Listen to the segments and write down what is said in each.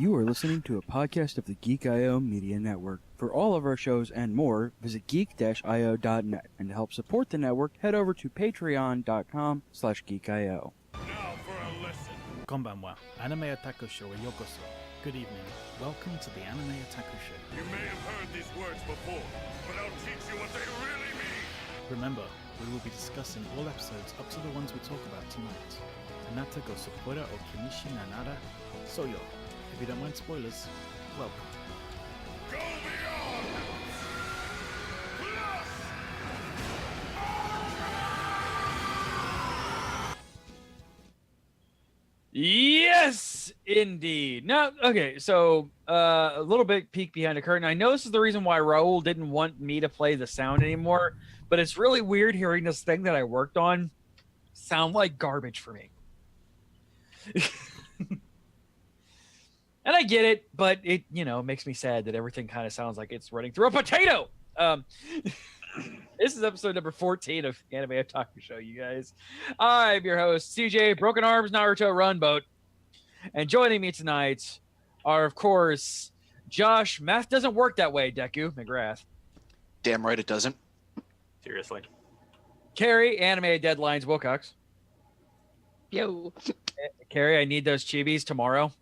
You are listening to a podcast of the Geek.io Media Network. For all of our shows and more, visit geek-io.net. And to help support the network, head over to patreon.com/geekio. Now for a lesson. Konbanwa, Anime Otaku Show e yokoso. Good evening. Welcome to the Anime Otaku Show. You may have heard these words before, but I'll teach you what they really mean. Remember, we will be discussing all episodes up to the ones we talk about tonight. Tanata go Sopora o Kinishi Nanara Soyo. If you don't mind spoilers, welcome. Go beyond! Plus! Yes, indeed. Now, okay, so a little bit peek behind the curtain. I know this is the reason why Raul didn't want me to play the sound anymore, but it's really weird hearing this thing that I worked on sound like garbage for me. And I get it, but it, makes me sad that everything kind of sounds like it's running through a potato. This is episode number 14 of Anime Otaku Show, you guys. I'm your host, CJ, Broken Arms, Naruto, Runboat. And joining me tonight are, of course, Josh. Math doesn't work that way, Deku McGrath. Damn right it doesn't. Seriously. Carrie, Anime Deadlines, Wilcox. Yo. Carrie, I need those chibis tomorrow.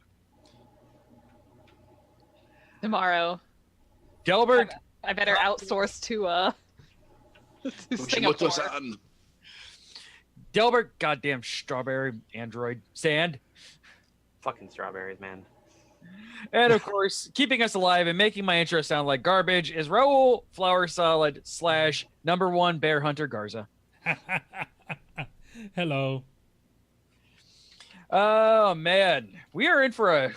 Tomorrow. Delbert. I better outsource to Singapore. Delbert, goddamn strawberry android. Sand. Fucking strawberries, man. And of course, keeping us alive and making my intro sound like garbage is Raul Flower Solid / #1 Bear Hunter Garza. Hello. Oh man, we are in for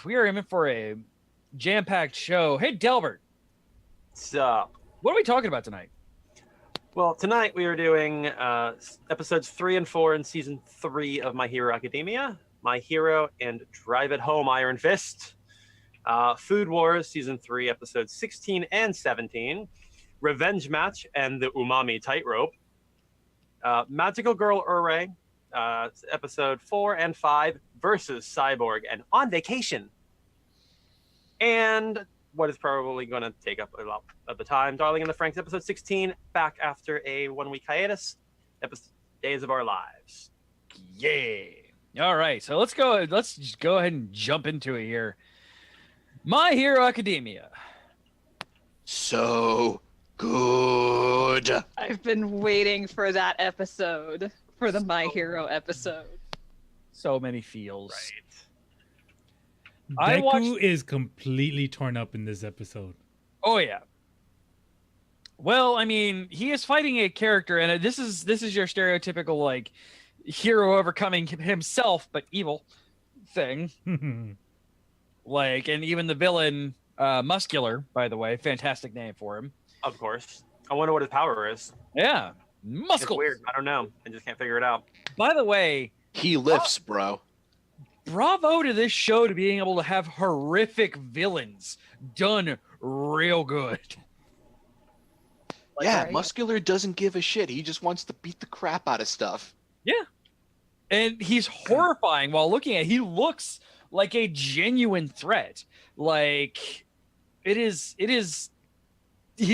a jam-packed show. Hey Delbert, Sup? what are we talking about tonight? Well, tonight we are doing episodes 3 and 4 in season 3 of My Hero Academia, My Hero and Drive It Home Iron Fist, Food Wars season 3 episodes 16 and 17, Revenge Match and the Umami Tightrope, Magical Girl Ure, episode 4 and 5 versus Cyborg and On Vacation. And what is probably going to take up a lot of the time, Darling in the FRANXX episode 16, back after a 1-week hiatus, Days of Our Lives. Yeah. All right, so let's just go ahead and jump into it here. My Hero Academia. So good. I've been waiting for that episode, for the My Hero episode. So many feels. Right. I Deku is completely torn up in this episode. Oh yeah. Well, I mean, he is fighting a character, and this is your stereotypical like hero overcoming himself but evil thing. Like, and even the villain, Muscular, by the way, fantastic name for him. Of course. I wonder what his power is. Yeah, It's Muscle. weird. I don't know. I just can't figure it out. By the way, He lifts, bro. bravo to this show to being able to have horrific villains done real good. Yeah, right. Muscular doesn't give a shit. He just wants to beat the crap out of stuff. Yeah. And he's horrifying while looking at it. He looks like a genuine threat. Like he's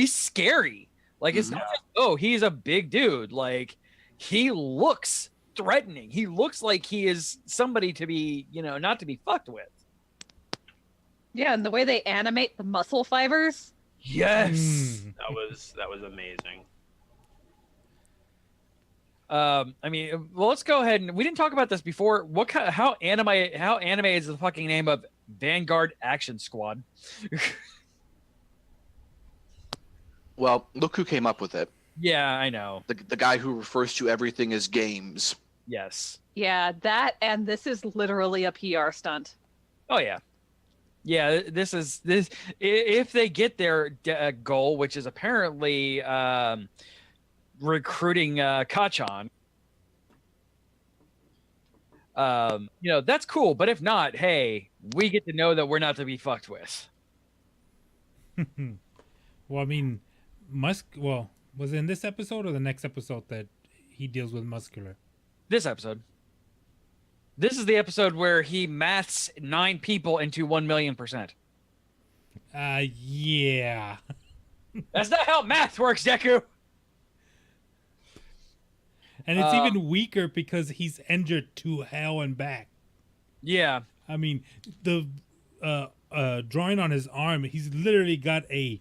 scary. Like it's not just, oh, he's a big dude. Like he looks threatening. He looks like he is somebody to be, not to be fucked with. Yeah, and the way they animate the muscle fibers. Yes. That was amazing. I mean, well, let's go ahead and we didn't talk about this before. How anime is the fucking name of Vanguard Action Squad? Well, look who came up with it. Yeah, I know. The guy who refers to everything as games. Yes. Yeah, that, and this is literally a PR stunt. Oh yeah. Yeah, this. If they get their goal, which is apparently recruiting Kachan, that's cool. But if not, hey, we get to know that we're not to be fucked with. Well, I mean, was it in this episode or the next episode that he deals with Muscular? This episode. This is the episode where he maths 9 people into 1,000,000%. Yeah. That's not how math works, Deku. And it's even weaker because he's injured to hell and back. Yeah. I mean, the drawing on his arm, he's literally got a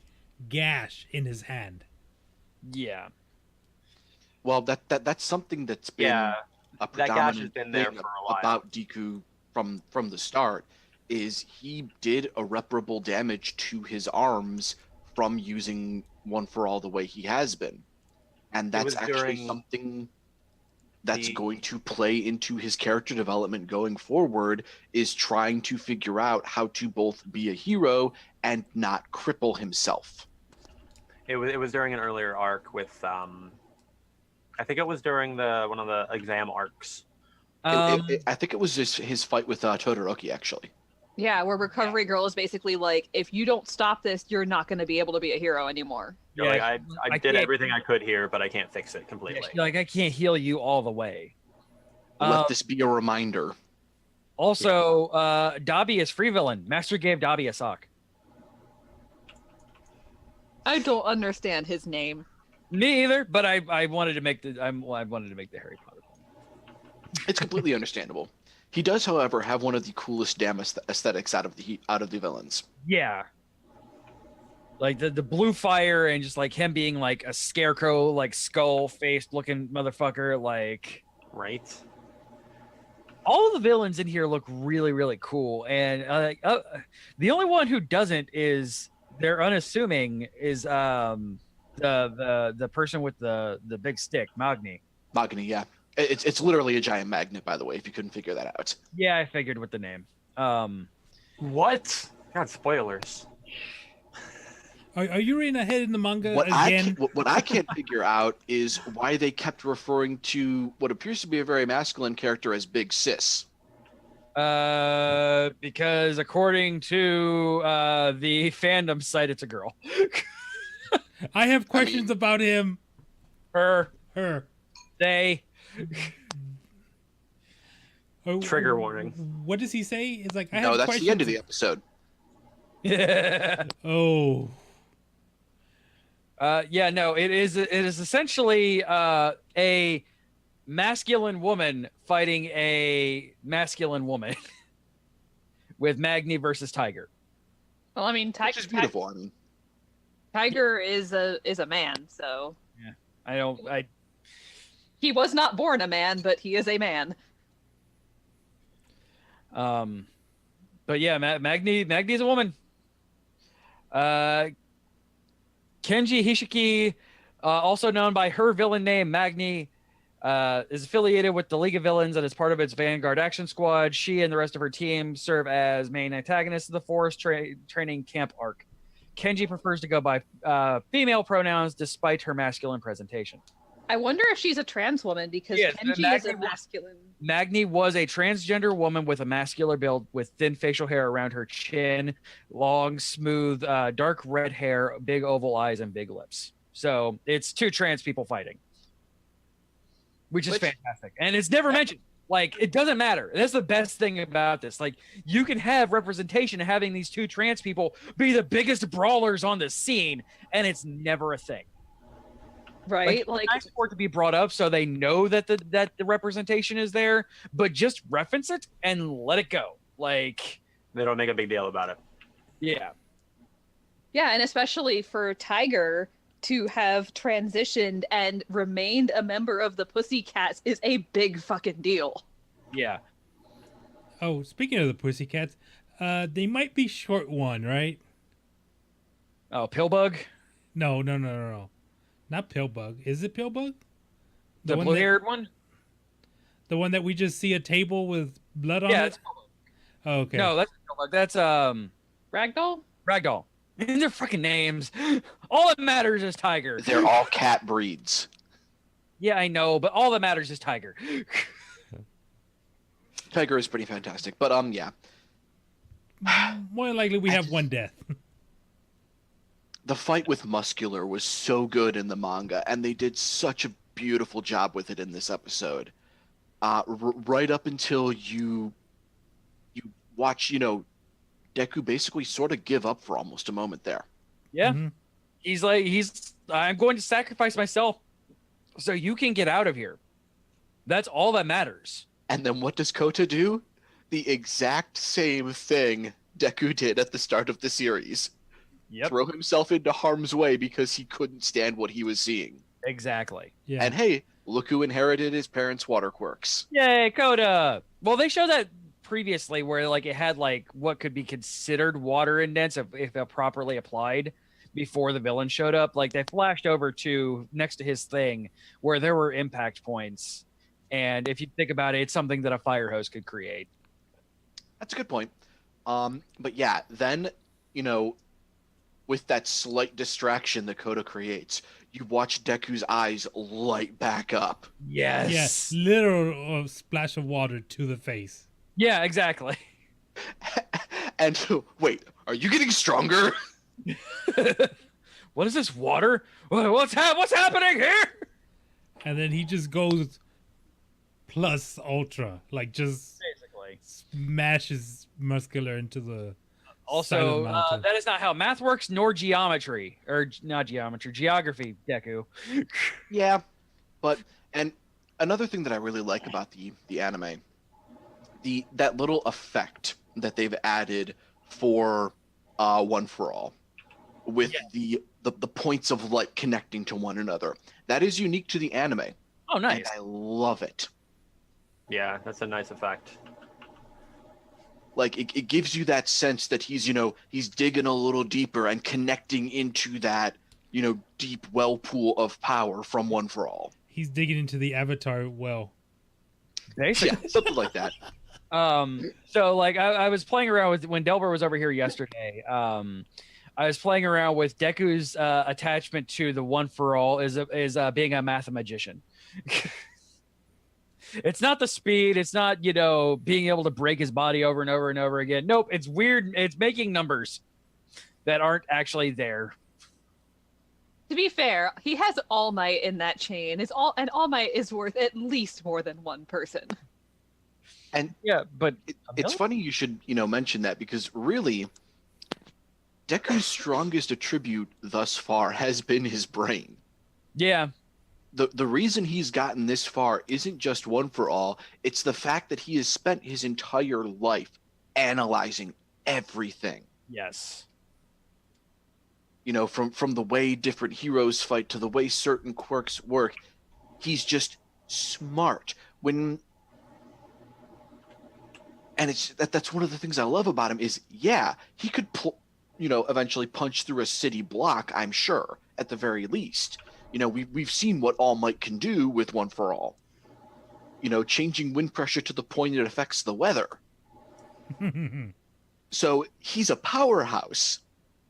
gash in his hand. Yeah. Well, that's something that's been Yeah, a that gash has predominant been there thing for a while. about Deku from the start. Is he did irreparable damage to his arms from using One for All the way he has been, and that's was actually during something that's the- going to play into his character development going forward. Is trying to figure out how to both be a hero and not cripple himself. It was during an earlier arc with I think it was during one of the exam arcs. I think it was just his fight with Todoroki, actually. Yeah, where Recovery Girl is basically like, if you don't stop this, you're not going to be able to be a hero anymore. You're Yeah, like, I I did can't- everything I could here, but I can't fix it completely. Like, I can't heal you all the way. Let this be a reminder. Also, Dabi is free villain. Master gave Dabi a sock. I don't understand his name. Me either, but I wanted to make the I wanted to make the Harry Potter one. It's completely understandable. He does, however, have one of the coolest damn aesthetics out of the villains. Yeah. Like the blue fire and just like him being like a scarecrow, like skull faced looking motherfucker. Like Right? all of the villains in here look really, really cool. And the only one who doesn't is they're unassuming is the person with the big stick, Magni. Magni, yeah. It's literally a giant magnet, by the way, if you couldn't figure that out. Yeah, I figured with the name. What? God, spoilers. Are you reading ahead in the manga What again? I can't figure out is why they kept referring to what appears to be a very masculine character as Big Sis. Because according to the fandom site, it's a girl. I have questions about him. Her, they. Oh, Trigger warning. What does he say? It's like, I No, have that's questions. the end of the episode. Yeah. Oh. Yeah, no, it is essentially a masculine woman fighting a masculine woman with Magni versus Tiger. Well, I mean, Which is beautiful. I mean, Tiger is a man, so he was not born a man, but he is a man. But yeah, Magni's a woman. Kenji Hishiki, also known by her villain name Magni, is affiliated with the League of Villains and is part of its Vanguard Action Squad. She and the rest of her team serve as main antagonists of the Forest Training Camp arc. Kenji prefers to go by female pronouns despite her masculine presentation. I wonder if she's a trans woman because Yes, Kenji is a masculine. Magni was a transgender woman with a masculine build with thin facial hair around her chin, long, smooth, dark red hair, big oval eyes, and big lips. So it's two trans people fighting, which is fantastic. And it's never mentioned. Like, it doesn't matter. That's the best thing about this. Like, you can have representation of having these two trans people be the biggest brawlers on the scene, and it's never a thing. Right? Like, it's nice for it to be brought up so they know that the representation is there, but just reference it and let it go. Like, They don't make a big deal about it. yeah. Yeah, and especially for Tiger to have transitioned and remained a member of the Pussycats is a big fucking deal. Yeah. Oh, speaking of the Pussycats, they might be short one, right? Oh, Pillbug? No. Not Pillbug. Is it Pillbug? The one blue-haired one? The one that we just see a table with blood on Yeah, it? it's Pillbug. Oh, okay. No, that's Pillbug. That's Ragdoll? Ragdoll. And their fucking names. All that matters is Tiger. they're all cat breeds. Yeah, I know, but all that matters is Tiger. Tiger is pretty fantastic, but yeah. More than likely, we have one death. The fight with Muscular was so good in the manga, and they did such a beautiful job with it in this episode. right up until you watch, Deku basically sort of give up for almost a moment there. Yeah. Mhm. I'm going to sacrifice myself so you can get out of here. That's all that matters. And then what does Kota do? The exact same thing Deku did at the start of the series. Yep. Throw himself into harm's way because he couldn't stand what he was seeing. Exactly. Yeah. And hey, look who inherited his parents' water quirks. Yay, Coda. Well, they showed that previously where like it had like what could be considered water indents if properly applied before the villain showed up. Like they flashed over to next to his thing where there were impact points. And if you think about it, it's something that a fire hose could create. That's a good point. But yeah, then, with that slight distraction that Kota creates, you watch Deku's eyes light back up. Yes. Yes, literal splash of water to the face. Yeah, exactly. And wait, are you getting stronger? What is this water? What's happening here? And then he just goes plus ultra, like just Basically. smashes muscular into the Also, silent mountain. that is not how math works, nor geometry, or not geometry, geography, Deku. Yeah, and another thing that I really like about the anime, that little effect that they've added for One for All, with the points of light connecting to one another, that is unique to the anime. Oh, nice. And I love it. Yeah, that's a nice effect. Like it gives you that sense that he's digging a little deeper and connecting into that deep well pool of power from One for All. He's digging into the Avatar well. Basically. Yeah, something like that. So like I was playing around with when Delbert was over here yesterday. I was playing around with Deku's attachment to the One for All is being a mathemagician. It's not the speed. It's not being able to break his body over and over and over again. Nope. It's weird. It's making numbers that aren't actually there. To be fair, he has All Might in that chain. And All Might is worth at least more than one person. And Yeah, but it's funny you should mention that, because really Deku's strongest attribute thus far has been his brain. yeah, The reason he's gotten this far isn't just One for All, it's the fact that he has spent his entire life analyzing everything. yes, From the way different heroes fight to the way certain quirks work. He's just smart. And that's one of the things I love about him is, yeah, he could eventually punch through a city block, I'm sure, at the very least. We've seen what All Might can do with One for All. Changing wind pressure to the point it affects the weather. So he's a powerhouse,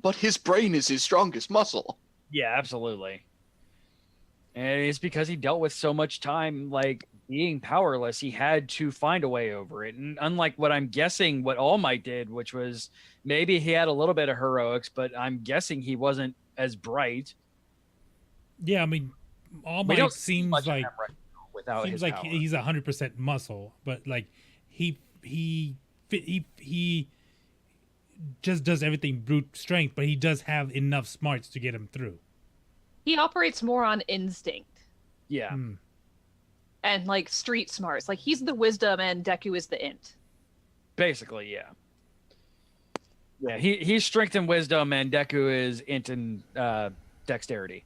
but his brain is his strongest muscle. yeah, absolutely. And it's because he dealt with so much time like being powerless, he had to find a way over it. And unlike what I'm guessing what All Might did, which was maybe he had a little bit of heroics, but I'm guessing he wasn't as bright. Yeah, I mean, All We don't Might see seems much of like him right now without seems his like power. he's 100% muscle, but like he just does everything brute strength, but he does have enough smarts to get him through. He operates more on instinct Yeah. Hmm. and like street smarts. Like he's the wisdom and Deku is the int. Basically, yeah. Yeah, he's strength and wisdom, and Deku is int and dexterity.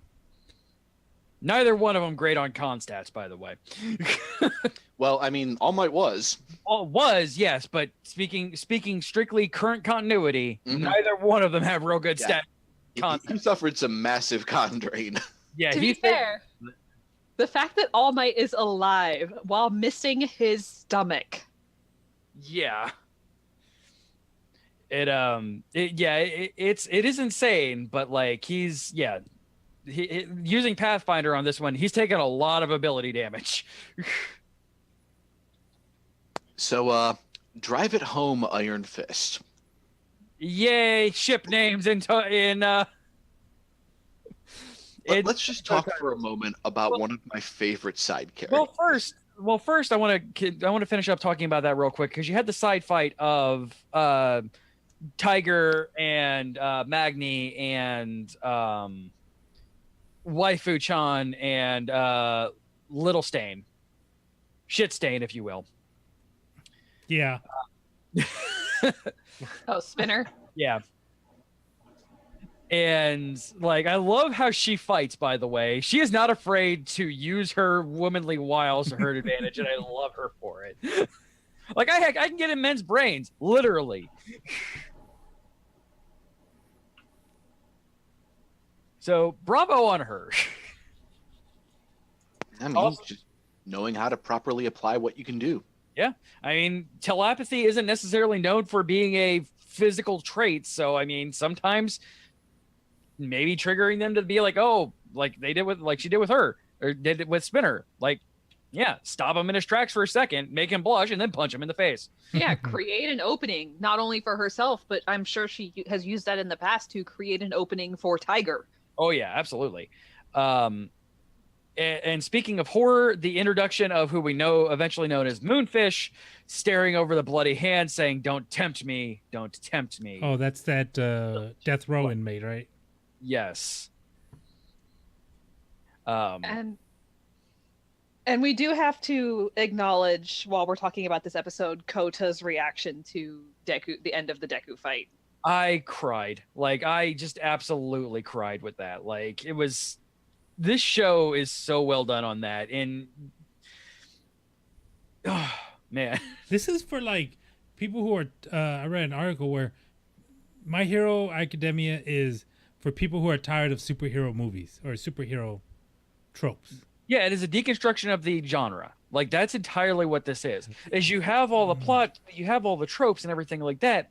Neither one of them great on con stats, by the way. Well, I mean, All Might was. Was, yes, but speaking strictly current continuity, Mhm. neither one of them have real good Yeah. stats. He suffered some massive con drain. Yeah, To be fair, the fact that All Might is alive while missing his stomach. Yeah. It is insane, but like using Pathfinder on this one, he's taken a lot of ability damage. So, drive it home, Iron Fist. Yay, ship names Let's just talk for a moment about one of my favorite side characters. Well, first, Well, first I want to finish up talking about that real quick because you had the side fight of Tiger and Magni and Waifu Chan and Little Stain, Shit Stain, if you will. Yeah. Oh, Spinner. Yeah. And like, I love how she fights, by the way. She is not afraid to use her womanly wiles to her advantage, and I love her for it. Like, I can get in men's brains, literally. So, bravo on her. I mean, just knowing how to properly apply what you can do. Yeah. I mean, telepathy isn't necessarily known for being a physical trait. So, I mean, sometimes maybe triggering them to be like, oh, like they did with, like she did with her or did it with Spinner. Like, yeah, stop him in his tracks for a second, make him blush, and then punch him in the face. Yeah, create an opening, not only for herself, but I'm sure she has used that in the past to create an opening for Tiger. Oh, yeah, absolutely. And speaking of horror, the introduction of who we know eventually known as Moonfish, staring over the bloody hand, saying, "Don't tempt me, don't tempt me." Oh, that's that death row inmate, right? Yes. And we do have to acknowledge, while we're talking about this episode, Kota's reaction to Deku, the end of the Deku fight. I cried. Like, I just absolutely cried with that. Like, it was... This show is so well done on that. And... Oh, man. This is for, like, people who are... I read an article where My Hero Academia is for people who are tired of superhero movies or superhero tropes. Yeah, it is a deconstruction of the genre. Like, that's entirely what this is you have all the plot, you have all the tropes and everything like that,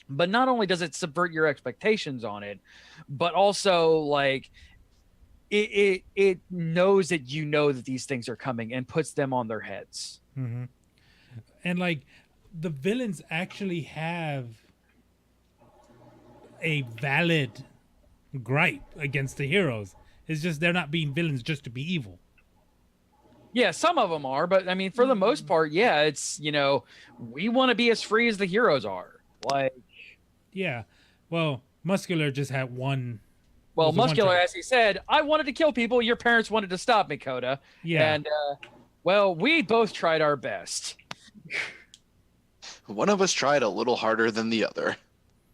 but not only does it subvert your expectations on it, but also, like, it knows that you know that these things are coming and puts them on their heads. Mm-hmm. And, like, the villains actually have a valid gripe against the heroes. It's just they're not being villains just to be evil. Yeah, some of them are, but I mean, for the most part, yeah, it's, you know, we want to be as free as the heroes are. Like, yeah, well, Muscular just had one. Well, was the one Muscular, try. as he said, I wanted to kill people. Your parents wanted to stop me, Coda. Yeah. And, well, we both tried our best. One of us tried a little harder than the other.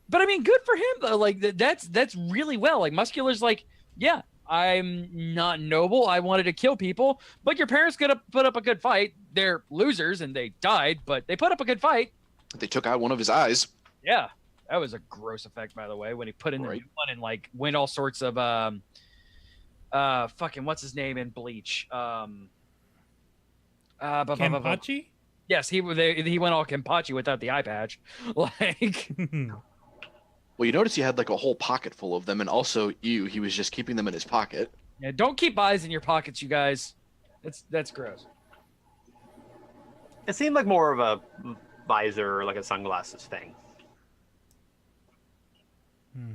But I mean, good for him though. Like that's really well. Like Muscular's like, yeah, I'm not noble. I wanted to kill people, but your parents gonna put up a good fight. They're losers and they died, but they put up a good fight. They took out one of his eyes. Yeah, that was a gross effect, by the way, when he put in the new one and like went all sorts of fucking what's his name in Bleach? Kenpachi? Yes, he went all Kenpachi without the eye patch. Like. Well, you notice he had like a whole pocket full of them, and also he was just keeping them in his pocket. Yeah, don't keep eyes in your pockets, you guys. That's gross. It seemed like more of a visor or like a sunglasses thing.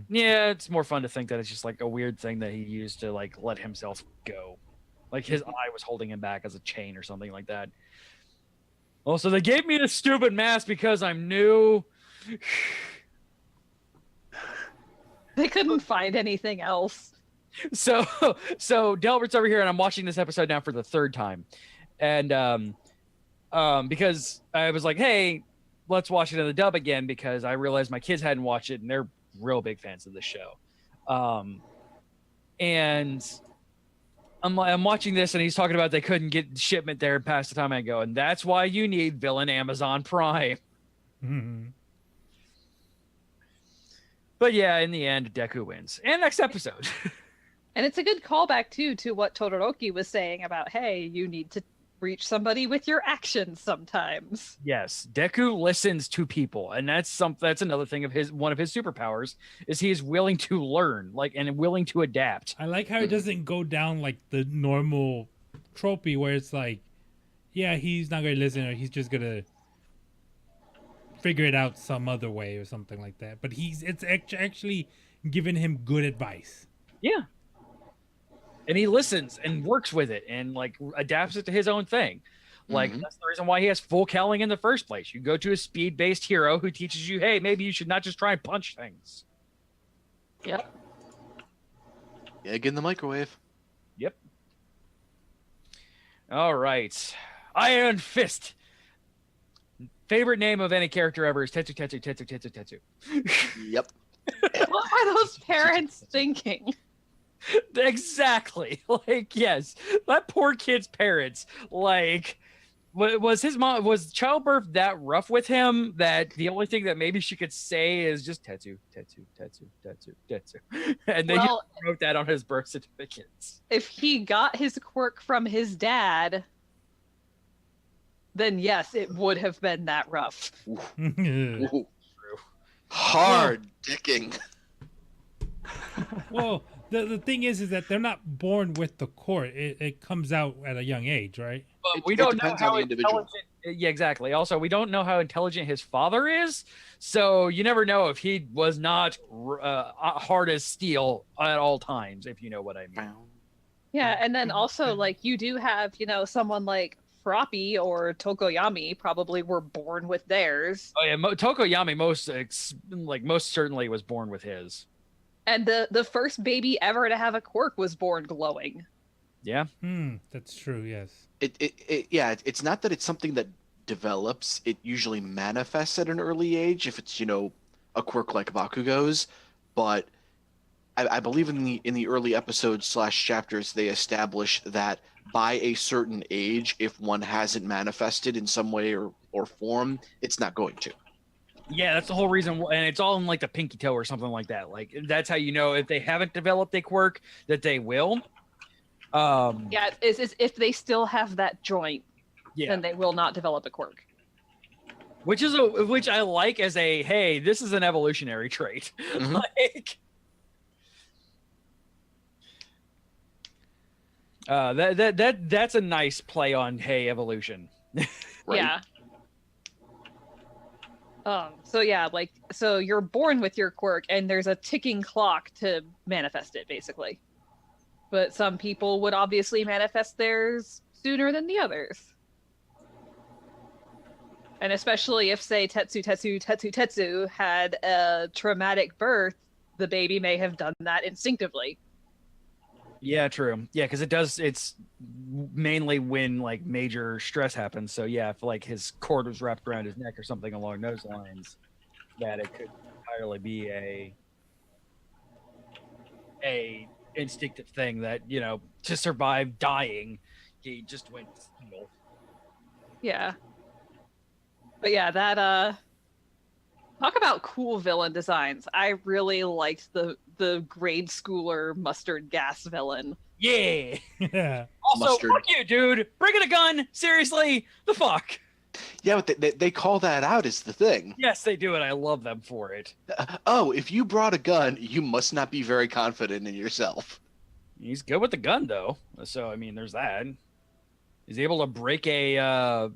Yeah, it's more fun to think that it's just like a weird thing that he used to like let himself go. Like his eye was holding him back as a chain or something like that. Also, they gave me this stupid mask because I'm new. They couldn't find anything else. So Delbert's over here, and I'm watching this episode now for the third time, and because I was like, hey, let's watch it in the dub again because I realized my kids hadn't watched it, and they're real big fans of the show, and I'm watching this, and he's talking about they couldn't get shipment there past the time I go, and that's why you need villain Amazon Prime. Mm-hmm. But yeah, in the end, Deku wins. And next episode. And it's a good callback, too, to what Todoroki was saying about, hey, you need to reach somebody with your actions sometimes. Yes, Deku listens to people, and that's another thing of one of his superpowers is he is willing to learn, like, and willing to adapt. I like how it doesn't go down like the normal tropey where it's like, yeah, he's not gonna listen or he's just gonna figure it out some other way or something like that. But it's actually giving him good advice. Yeah. And he listens and works with it and like adapts it to his own thing. Like, Mhm. that's the reason why he has full cowling in the first place. You go to a speed-based hero who teaches you, hey, maybe you should not just try and punch things. Yep. Egg in the microwave. Yep. All right. Iron Fist. Favorite name of any character ever is Tetsu, Tetsu, Tetsu, Tetsu, Tetsu. Yep. What are those parents thinking? Exactly. Like, yes, that poor kid's parents. Like, was his mom, was childbirth that rough with him that the only thing that maybe she could say is just Tetsu, Tetsu, Tetsu, Tetsu, Tetsu, and then Well, he wrote that on his birth certificates. if he got his quirk from his dad, then yes, it would have been that rough. Ooh. Hard dicking. Well, the thing is that they're not born with the quirk. It comes out at a young age, right? But we It don't know depends on how the individual. intelligent. Yeah, exactly. Also, we don't know how intelligent his father is, so you never know if he was not hard as steel at all times. If you know what I mean. Yeah, and then also like you do have, someone like Froppy or Tokoyami probably were born with theirs. Oh yeah, Tokoyami most certainly was born with his. And the first baby ever to have a quirk was born glowing. Yeah. That's true. Yes. It's not that it's something that develops. It usually manifests at an early age if it's a quirk like Bakugo's, but I believe in the early episodes / chapters they establish that by a certain age, if one hasn't manifested in some way or form, it's not going to. Yeah, that's the whole reason, and it's all in like the pinky toe or something like that. Like that's how you know if they haven't developed a quirk that they will. Yeah, it's if they still have that joint, Yeah, then they will not develop a quirk. which I like as a hey, this is an evolutionary trait. Mhm. Like that's a nice play on hey evolution. Right? Yeah. So yeah, so you're born with your quirk and there's a ticking clock to manifest it basically. But some people would obviously manifest theirs sooner than the others. And especially if say Tetsu had a traumatic birth, the baby may have done that instinctively. Yeah, true. Yeah, because it does. It's mainly when like major stress happens. So yeah, if like his cord was wrapped around his neck or something along those lines, that it could entirely be a instinctive thing that to survive dying, he just went. Yeah. But yeah, that talk about cool villain designs. I really liked the grade schooler mustard gas villain. Yeah. Yeah. Also, Mustard. fuck you, dude. Bringing a gun. Seriously, the fuck. Yeah, but they call that out is the thing. Yes, they do, and I love them for it. Oh, if you brought a gun, you must not be very confident in yourself. He's good with the gun, though. So I mean, there's that. He's able to break a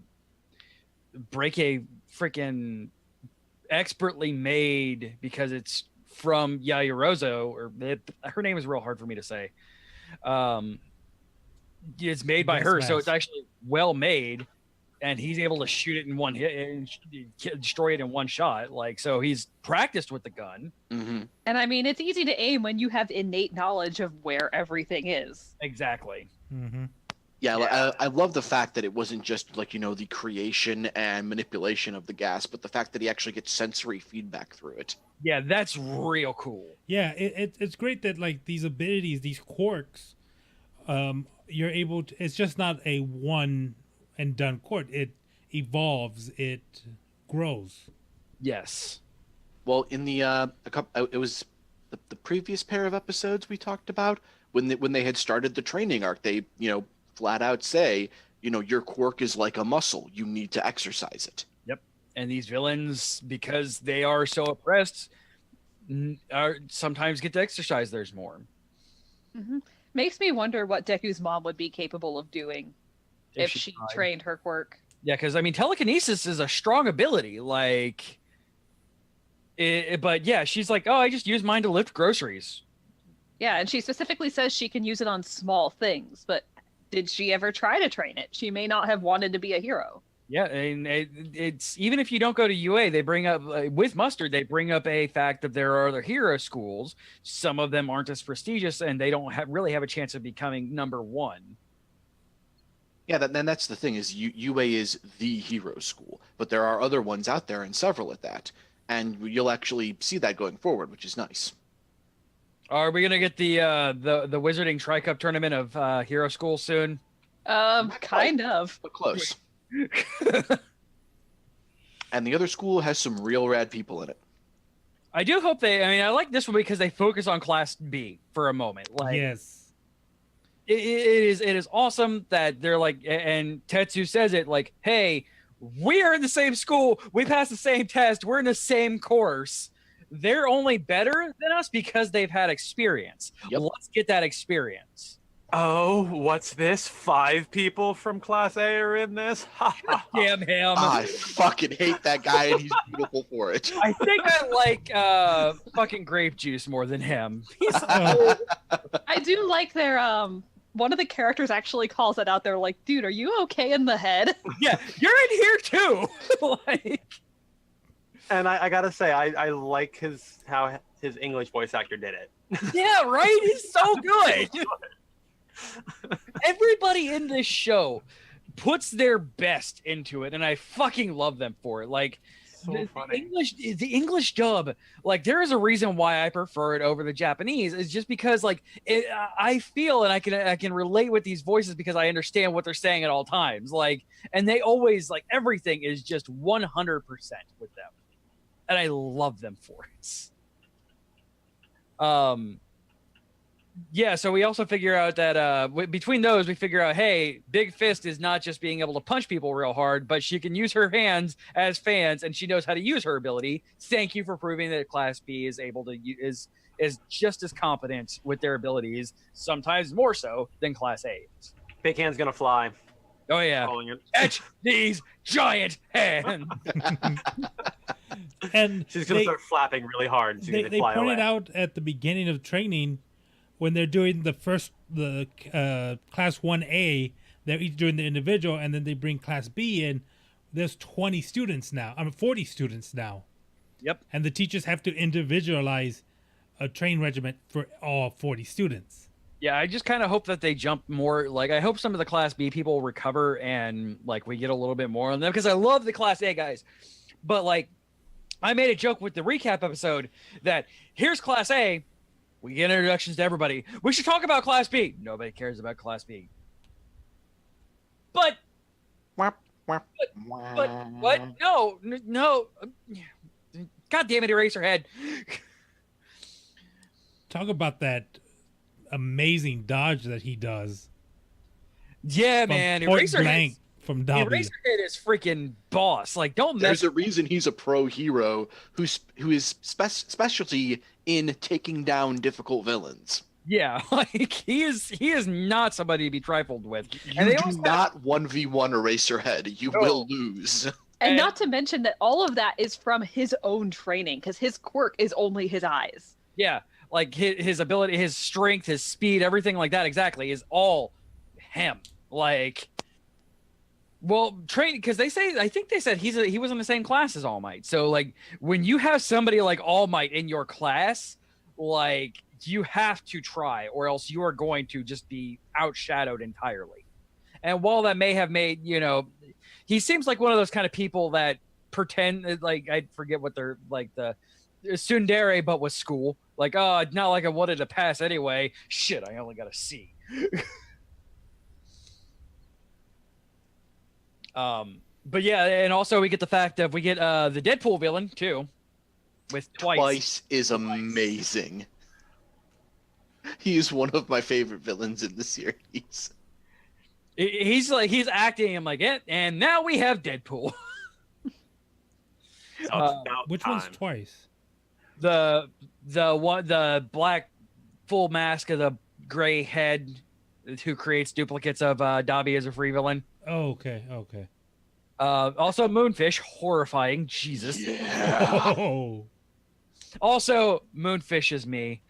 freaking expertly made because it's from Yayarozo, or her name is real hard for me to say. It's made by Gas her, so mask. it's actually well made, and he's able to shoot it in one hit and destroy it in one shot. Like, so he's practiced with the gun. Mm-hmm. And I mean, it's easy to aim when you have innate knowledge of where everything is. Exactly. Mm-hmm. Yeah, I love the fact that it wasn't just like the creation and manipulation of the gas, but the fact that he actually gets sensory feedback through it. Yeah, that's real cool. Yeah, it's great that like these abilities, these quirks, you're able to. It's just not a one and done quirk. It evolves. It grows. Yes. Well, in the it was the previous pair of episodes we talked about when they had started the training arc. They flat out say your quirk is like a muscle. You need to exercise it. Yep. And these villains, because they are so oppressed, sometimes get to exercise theirs more. Mm-hmm. Makes me wonder what Deku's mom would be capable of doing if she tried. trained her quirk. Yeah, because I mean, telekinesis is a strong ability. Like, but yeah, she's like, oh, I just use mine to lift groceries. Yeah, and she specifically says she can use it on small things, but did she ever try to train it? She may not have wanted to be a hero. Yeah, and it's even if you don't go to UA, they bring up with Mustard. They bring up a fact that there are other hero schools. Some of them aren't as prestigious, and they don't really have a chance of becoming number one. Yeah, then that's the thing is UA is the hero school, but there are other ones out there and several at that, and you'll actually see that going forward, which is nice. Are we gonna get the Wizarding Tri-Cup tournament of hero school soon? Kind of. But close. And the other school has some real rad people in it. I do hope they. I mean, I like this one because they focus on Class B for a moment. Like, Yes. it is awesome that they're like, and Tetsu says it like, "Hey, we are in the same school. We passed the same test. We're in the same course. They're only better than us because they've had experience. Yep. Let's get that experience." Oh, what's this? 5 people from Class A are in this? Damn him! I fucking hate that guy, and he's beautiful for it. I think I like fucking grape juice more than him. He's Oh, I do like their one of the characters actually calls it out. They're like, dude, are you okay in the head? yeah, you're in here too. Like, And I gotta say, I like how his English voice actor did it. yeah, right. He's so good. Everybody in this show puts their best into it, and I fucking love them for it. Like So the funny. English dub, like there is a reason why I prefer it over the Japanese. It's just because like I feel and I can relate with these voices because I understand what they're saying at all times. Like, and they always like everything is just 100% with them, and I love them for it. Yeah, so we also figure out that between those, we figure out, hey, Big Fist is not just being able to punch people real hard, but she can use her hands as fans, and she knows how to use her ability. Thank you for proving that Class B is able to is just as competent with their abilities, sometimes more so than Class A is. Big hand's gonna fly. Oh yeah, Calling it. catch these giant hands. and She's gonna start flapping really hard. And she's they gonna fly pointed away. out at the beginning of training when they're doing the Class 1A, they're each doing the individual, and then they bring Class B in. There's 20 students now. 40 students now. Yep. And the teachers have to individualize a train regiment for all 40 students. Yeah, I just kind of hope that they jump more. Like, I hope some of the Class B people recover and like we get a little bit more on them because I love the Class A guys. But like, I made a joke with the recap episode that here's Class A. We get introductions to everybody. We should talk about Class B. Nobody cares about Class B. But what? No. God damn it, Eraserhead. Talk about that amazing dodge that he does. Yeah, From man. point blank from Dobby. Eraserhead is freaking boss. Like, don't mess. There's a reason he's a pro hero who is specialty in taking down difficult villains. Yeah, like he is not somebody to be trifled with. You do not 1v1 Eraserhead. You will lose. And not to mention that all of that is from his own training, because his quirk is only his eyes. Yeah, like his ability, his strength, his speed, everything like that exactly is all him. Like, well, training, because I think they said he was in the same class as All Might. So like when you have somebody like All Might in your class, like you have to try, or else you are going to just be outshadowed entirely. And while that may have made, he seems like one of those kind of people that pretend, like, I forget what they're like, the tsundere, but with school. Like, oh, not like I wanted to pass anyway. Shit, I only got a C. But yeah, and also we get the fact that we get the Deadpool villain too, with Twice is amazing. He is one of my favorite villains in the series. He's acting. I'm like, and now we have Deadpool. Which one's Twice? The black full mask of the gray head, who creates duplicates of Dobby as a free villain. Oh, okay. Also Moonfish, horrifying. Jesus. Yeah. Oh. Also, Moonfish is me.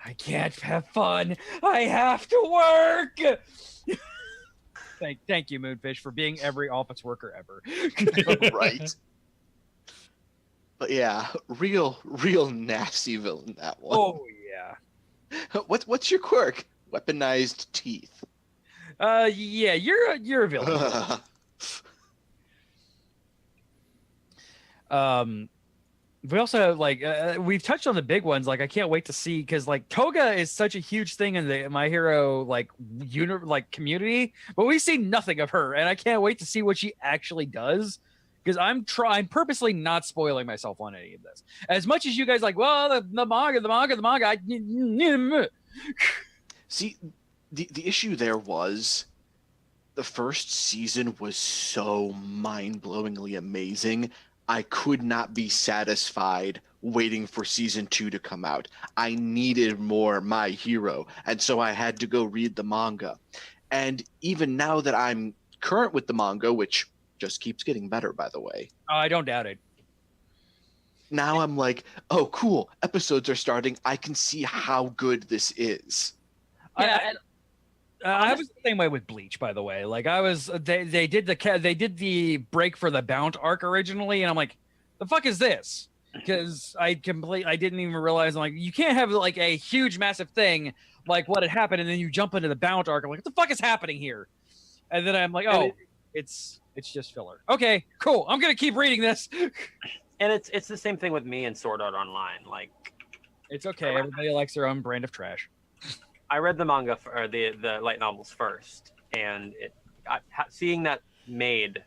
I can't have fun. I have to work. Thank you, Moonfish, for being every office worker ever. Right. But yeah, real nasty villain, that one. Oh yeah. What's your quirk? Weaponized teeth. Yeah, you're a villain. We also we've touched on the big ones. Like I can't wait to see, because like Toga is such a huge thing in the My Hero community, but we see nothing of her, and I can't wait to see what she actually does. Because I'm purposely not spoiling myself on any of this. As much as you guys like, well, the manga. See, the issue there was the first season was so mind-blowingly amazing. I could not be satisfied waiting for season 2 to come out. I needed more My Hero, and so I had to go read the manga. And even now that I'm current with the manga, which just keeps getting better, by the way. Oh, I don't doubt it. Now I'm like, oh, cool. Episodes are starting. I can see how good this is. Yeah, I was the same way with Bleach, by the way. Like they did the break for the Bound arc originally, and I'm like, the fuck is this? Because I didn't even realize, like, you can't have like a huge massive thing like what had happened, and then you jump into the Bound arc. I'm like, what the fuck is happening here? And then I'm like, oh, it's just filler. Okay, cool. I'm gonna keep reading this. And it's the same thing with me and Sword Art Online. Like, it's okay. Everybody likes their own brand of trash. I read the manga or the light novels first, and seeing that made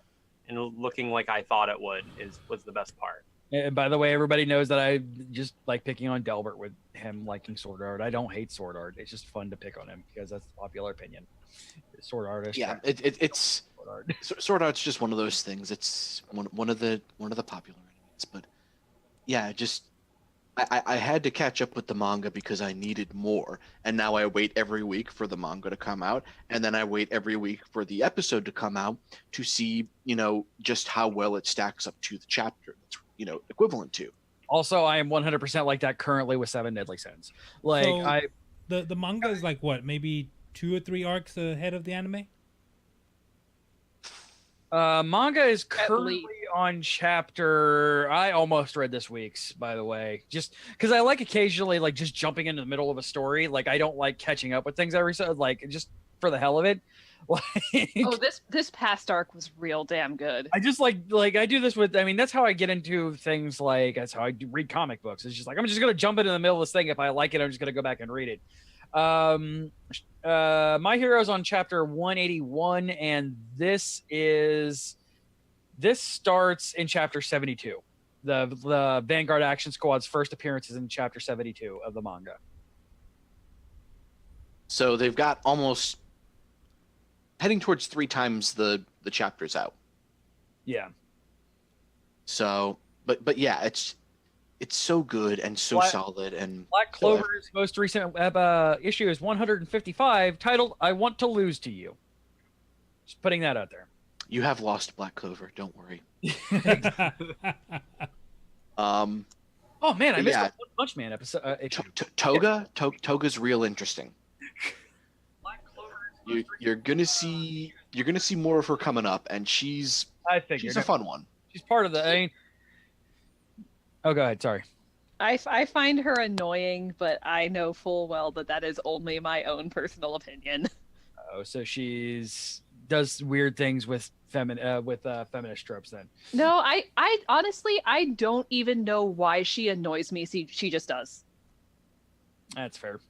and looking like I thought it would was the best part. And by the way, everybody knows that I just like picking on Delbert with him liking Sword Art. I don't hate Sword Art. It's just fun to pick on him because that's the popular opinion. Sword Art is it's Sword Art's just one of those things. It's one of the popular animes, but yeah, I had to catch up with the manga because I needed more, and now I wait every week for the manga to come out, and then I wait every week for the episode to come out to see, just how well it stacks up to the chapter it's, equivalent to. Also, I am 100% like that currently with Seven Deadly Sins. Like, so the manga is like what, maybe 2 or 3 arcs ahead of the anime? Manga is currently on chapter. I almost read this week's, by the way, just because I like occasionally like just jumping into the middle of a story. Like I don't like catching up with things every so like just for the hell of it. Oh, this past arc was real damn good. I just like I do this with. I mean, that's how I get into things. Like that's how I read comic books. It's just like I'm just gonna jump into the middle of this thing. If I like it, I'm just gonna go back and read it. My Hero's on chapter 181, and this starts in chapter 72. The Vanguard Action Squad's first appearance is in chapter 72 of the manga. So they've got almost heading towards 3 times the chapters out. Yeah. So, but yeah, it's so good and so solid. And Black Clover's most recent issue is 155, titled "I Want to Lose to You." Just putting that out there. You have lost Black Clover. Don't worry. Oh man, I missed a One Punch Man episode. Issue. Toga's real interesting. You're gonna see more of her coming up, and she's a fun one. She's part of the. I mean, oh, go ahead. Sorry. I find her annoying, but I know full well that is only my own personal opinion. Oh, so does weird things with feminist tropes then? No, I honestly I don't even know why she annoys me. She just does. That's fair.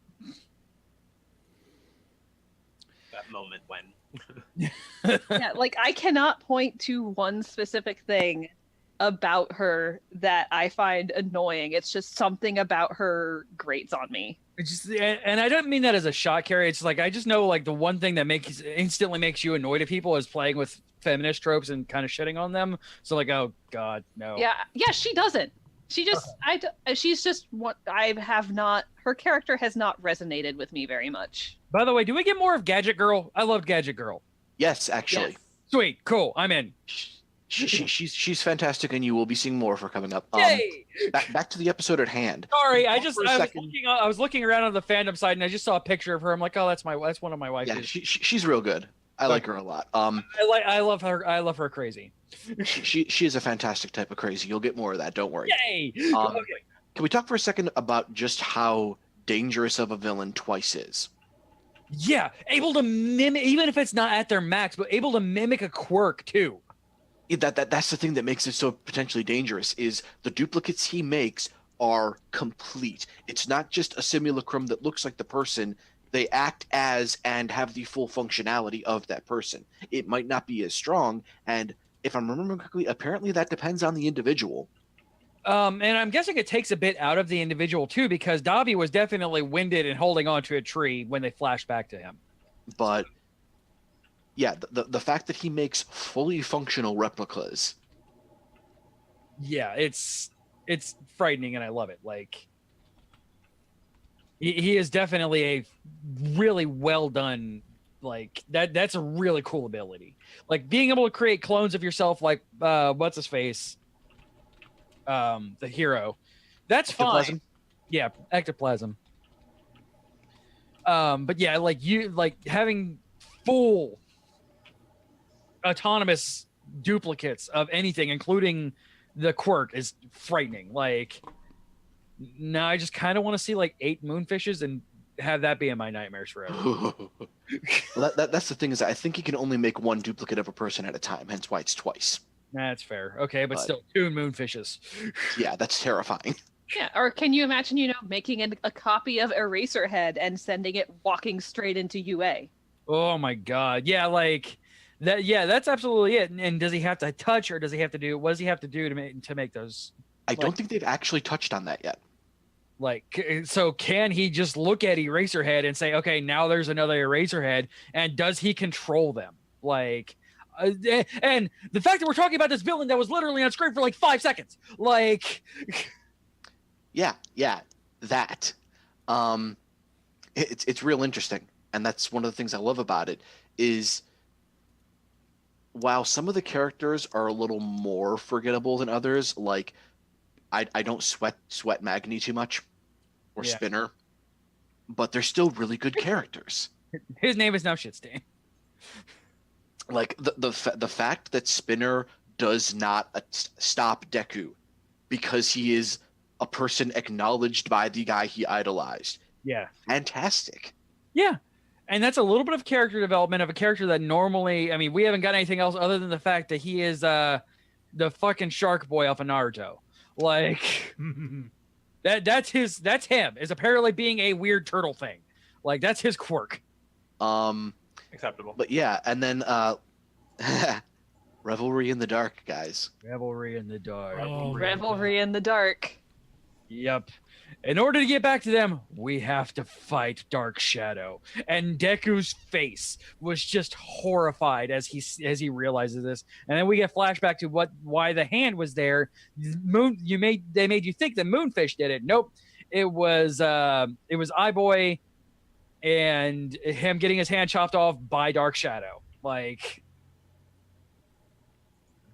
That moment when. Yeah, like I cannot point to one specific thing about her that I find annoying. It's just something about her grates on me. And I don't mean that as a shot carry. It's like I just know like the one thing that instantly makes you annoyed at people is playing with feminist tropes and kind of shitting on them. So like, oh god, no. Yeah, she doesn't. She just she's just what her character has not resonated with me very much. By the way, do we get more of Gadget Girl? I loved Gadget Girl. Yes, actually. Yes. Sweet, cool. I'm in. She's fantastic, and you will be seeing more of her coming up. Yay! Back to the episode at hand. Sorry, I was looking around on the fandom side, and I just saw a picture of her. I'm like, oh, that's one of my wives. Yeah, she's real good. I like her a lot. I love her. I love her crazy. She is a fantastic type of crazy. You'll get more of that. Don't worry. Yay! Okay. Okay. Can we talk for a second about just how dangerous of a villain Twice is? Yeah, able to mimic, even if it's not at their max, but able to mimic a quirk too. That's the thing that makes it so potentially dangerous. Is the duplicates he makes are complete. It's not just a simulacrum that looks like the person. They act as and have the full functionality of that person. It might not be as strong, and if I'm remembering correctly, apparently that depends on the individual. And I'm guessing it takes a bit out of the individual too, because Dobby was definitely winded and holding onto a tree when they flash back to him. But yeah, the fact that he makes fully functional replicas. Yeah, it's frightening, and I love it. Like, he is definitely a really well done. Like that's a really cool ability. Like being able to create clones of yourself, like what's his face, the hero. That's Ectoplasm? fine. Yeah, ectoplasm. But yeah, like having full autonomous duplicates of anything, including the quirk, is frightening. Like, now I just kind of want to see like 8 moonfishes and have that be in my nightmares forever. Well, that's the thing, is I think he can only make one duplicate of a person at a time, hence why it's twice. That's fair. Okay, but But- still 2 moonfishes. Yeah, that's terrifying. Yeah, or can you imagine, making a copy of Eraserhead and sending it walking straight into UA? Oh my god. Yeah, like that. Yeah, that's absolutely it. And does he have to touch, or does he have to do? What does he have to do to make those? I don't think they've actually touched on that yet. Like, so can he just look at Eraserhead and say, okay, now there's another Eraserhead, and does he control them? Like, and the fact that we're talking about this villain that was literally on screen for like 5 seconds, like, Yeah, that. It's real interesting, and that's one of the things I love about it. Is while some of the characters are a little more forgettable than others, like I don't sweat Magni too much, or Yeah. Spinner, but they're still really good characters. his name is now Shitstain. Like the fact that Spinner does not stop Deku because he is a person acknowledged by the guy he idolized. Yeah. Fantastic. Yeah. And that's a little bit of character development of a character that normally, I mean, we haven't got anything else other than the fact that he is the fucking shark boy off of Naruto. Like, that's him, is apparently being a weird turtle thing. Like, that's his quirk. Acceptable. But yeah, and then Revelry in the Dark, guys. Revelry in the dark. Oh, Revelry in the dark. Yep. In order to get back to them, we have to fight Dark Shadow. And Deku's face was just horrified as he realizes this. And then we get flashback to why the hand was there. They made you think that Moonfish did it. Nope. It was Eye-Boy and him getting his hand chopped off by Dark Shadow. Like,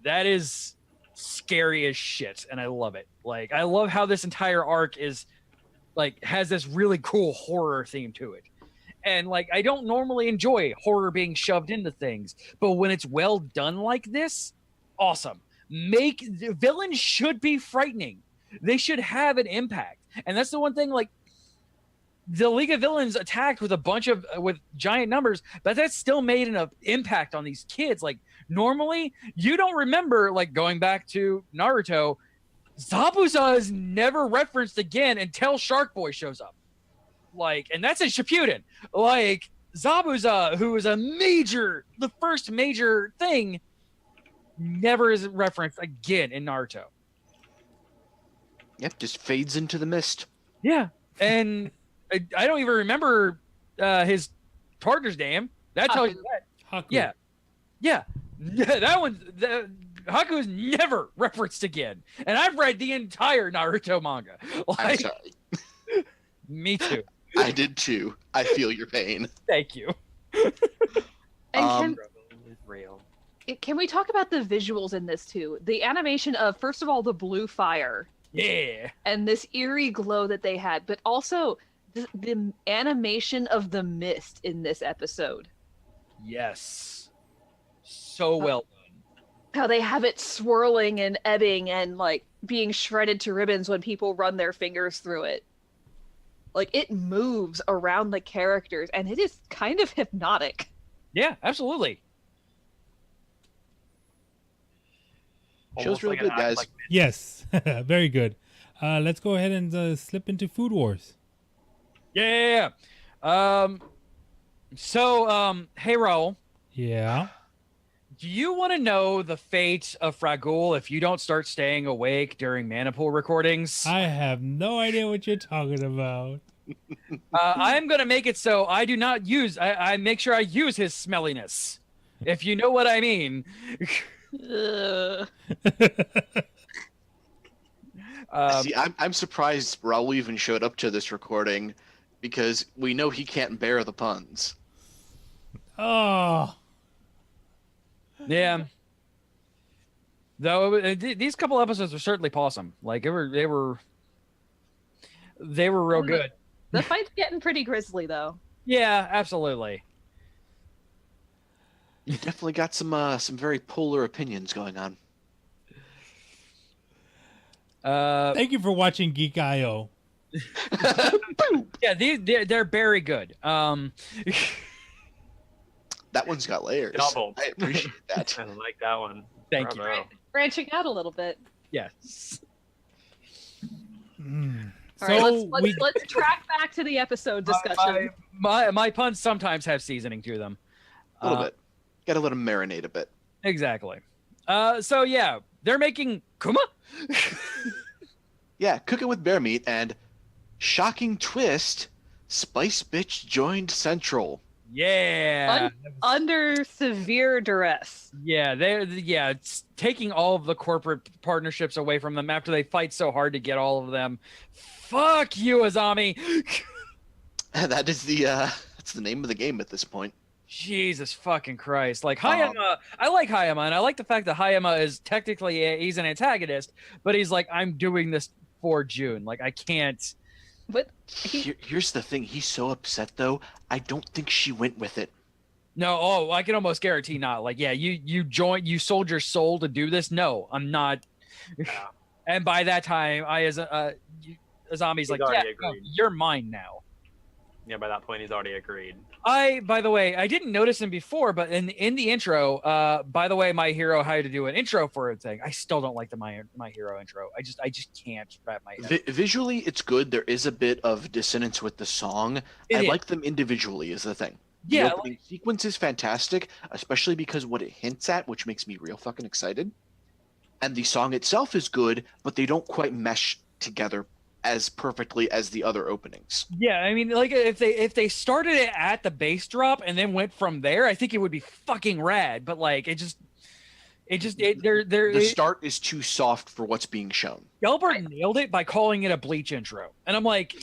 that is scary as shit, and I love it. Like, I love how this entire arc is like has this really cool horror theme to it. And like, I don't normally enjoy horror being shoved into things, but when it's well done like this, awesome. The villains should be frightening. They should have an impact. And that's the one thing, like, the League of Villains attacked with with giant numbers, but that still made an impact on these kids. Like, normally you don't remember, like, going back to Naruto, Zabuza is never referenced again until Shark Boy shows up. Like, and that's in Shippuden. Like, Zabuza, who is the first major thing, never is referenced again in Naruto. Yep, just fades into the mist. Yeah, and I don't even remember his partner's name. That tells you that. Haku. Yeah. That one, Haku is never referenced again. And I've read the entire Naruto manga. I'm Like, sorry. me too. I did too. I feel your pain. Thank you. And Real. can we talk about the visuals in this too? The animation of, first of all, the blue fire Yeah. and this eerie glow that they had, but also the animation of the mist in this episode. Yes. So well done. How they have it swirling and ebbing and like being shredded to ribbons when people run their fingers through it. Like it moves around the characters and it is kind of hypnotic. Yeah, absolutely. Show's really good, guys. Yes, very good. Let's go ahead and slip into Food Wars. Yeah. Hey, Raul. Yeah. Do you want to know the fate of Fragul if you don't start staying awake during Manipool recordings? I have no idea what you're talking about. I'm going to make it so I do not use, I make sure I use his smelliness. If you know what I mean. See, I'm surprised Raul even showed up to this recording because we know he can't bear the puns. Oh. Yeah. Though these couple episodes are certainly pawsome. Like they were real good. The fight's getting pretty grisly though. Yeah, absolutely. You definitely got some very polar opinions going on. Thank you for watching Geek IO. Yeah, they're very good. That one's got layers. Double. I appreciate that. I like that one. Thank you. Bravo. Branching out a little bit. Yes. All right, let's track back to the episode discussion. My puns sometimes have seasoning to them. A little bit. Got to let them marinate a bit. Exactly. So yeah, they're making kuma. Yeah, cooking with bear meat and shocking twist. Spice Bitch joined Central. Yeah. Under severe duress. Yeah, it's taking all of the corporate partnerships away from them after they fight so hard to get all of them. Fuck you, Azami. That is that's the name of the game at this point. Jesus fucking Christ. Like Hayama, I like Hayama, and I like the fact that Hayama is technically he's an antagonist, but he's like, I'm doing this for June. Like I can't. But Here's the thing. He's so upset though. I don't think she went with it. No, I can almost guarantee not. Like, yeah, you sold your soul to do this. No, I'm not. And by that time, Azami's like, yeah, no, you're mine now. Yeah, by that point, he's already agreed. By the way, I didn't notice him before, but in the intro, by the way, My Hero had to do an intro for a thing. I still don't like the My Hero intro. I just can't wrap my head. Visually, it's good. There is a bit of dissonance with the song. I like them individually is the thing. Yeah, the opening sequence is fantastic, especially because what it hints at, which makes me real fucking excited. And the song itself is good, but they don't quite mesh together as perfectly as the other openings. Yeah, I mean, like if they started it at the bass drop and then went from there, I think it would be fucking rad. But like the start is too soft for what's being shown. Gelbert nailed it by calling it a Bleach intro, and I'm like,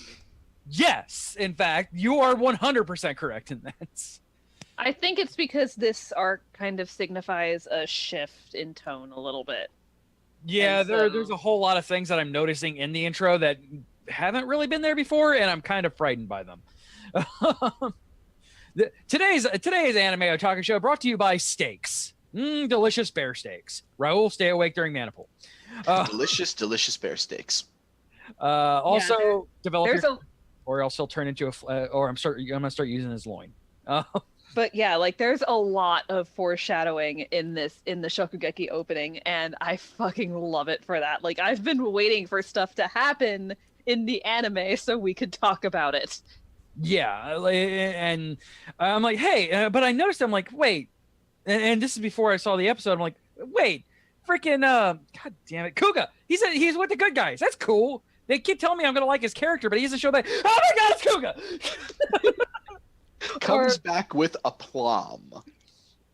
yes, in fact, you are 100% correct in that. I think it's because this arc kind of signifies a shift in tone a little bit. Yeah, there's a whole lot of things that I'm noticing in the intro that haven't really been there before, and I'm kind of frightened by them. Today's Anime Otaku Show brought to you by steaks. Delicious bear steaks. Raul, stay awake during Manipool. Delicious bear steaks. Also, develop there's or else he'll turn into I'm gonna start using his loin. But yeah, like there's a lot of foreshadowing in the Shokugeki opening, and I fucking love it for that. Like I've been waiting for stuff to happen in the anime so we could talk about it. Yeah, and I'm like, hey, but I noticed, I'm like, wait, and this is before I saw the episode. I'm like, wait, freaking, god damn it, Kuga, he's with the good guys. That's cool. They keep telling me I'm gonna like his character, but he has to show that. Oh my god, it's Kuga. Comes back with aplomb.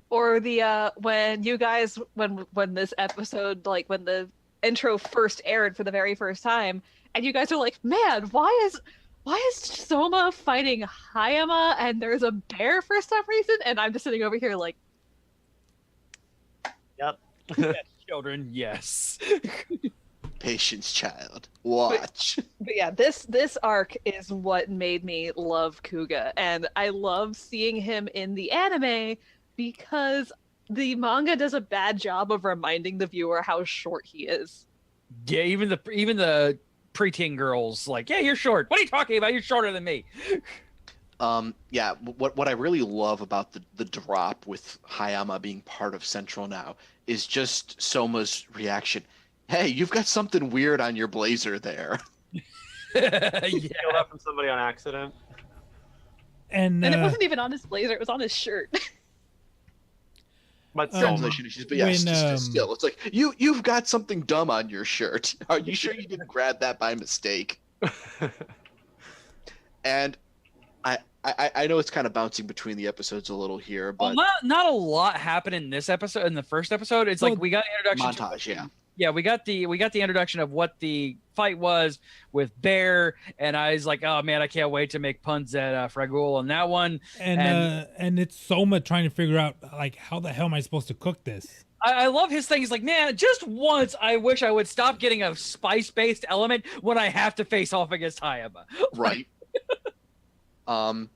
Or the when you guys when this episode, like when the intro first aired for the very first time, and you guys are like, man, why is Soma fighting Hayama and there's a bear for some reason? And I'm just sitting over here like, yep. Yes, children, yes. patience, child. Watch. But yeah, this arc is what made me love Kuga, and I love seeing him in the anime because the manga does a bad job of reminding the viewer how short he is. Yeah, even the preteen girls like, yeah, you're short. What are you talking about? You're shorter than me. Yeah, what I really love about the drop with Hayama being part of Central now is just Soma's reaction. Hey, you've got something weird on your blazer there. Yeah. Steal that from somebody on accident. And And it wasn't even on his blazer; it was on his shirt. But Translation issues, but yeah, when, still, it's like you've got something dumb on your shirt. Are you sure you didn't grab that by mistake? And I know it's kind of bouncing between the episodes a little here, but Well, not a lot happened in this episode. In the first episode, it's like we got an introduction. montage, yeah. Yeah, we got the introduction of what the fight was with Bear, and I was like, oh man, I can't wait to make puns at Fragul on that one. and it's Soma trying to figure out like how the hell am I supposed to cook this? I love his thing. He's like, man, just once I wish I would stop getting a spice-based element when I have to face off against Hayama. Right. But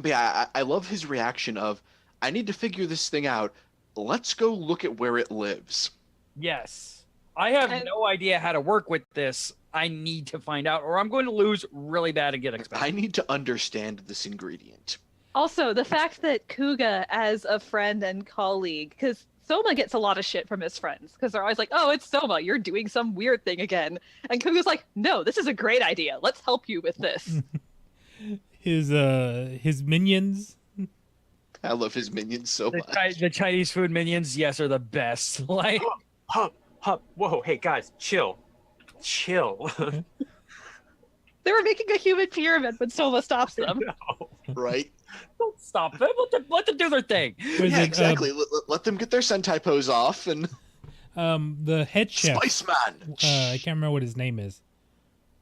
yeah, I love his reaction of, I need to figure this thing out. Let's go look at where it lives. Yes. I have And- no idea how to work with this. I need to find out, or I'm going to lose really bad and get I expensive. need to understand this ingredient. Also, the fact that Kuga, as a friend and colleague, because Soma gets a lot of shit from his friends, because they're always like, "Oh, it's Soma, you're doing some weird thing again," and Kuga's like, "No, this is a great idea. Let's help you with this." His minions. I love his minions so The, much. the Chinese food minions, yes, are the best. Like, Hup. Whoa, hey guys, chill. They were making a human pyramid, but Soma stops them. Right? don't stop them. Let them do their thing. Was Yeah, it, exactly. Let them get their Sentai pose off and The head chef. Spice Man. I can't remember what his name is,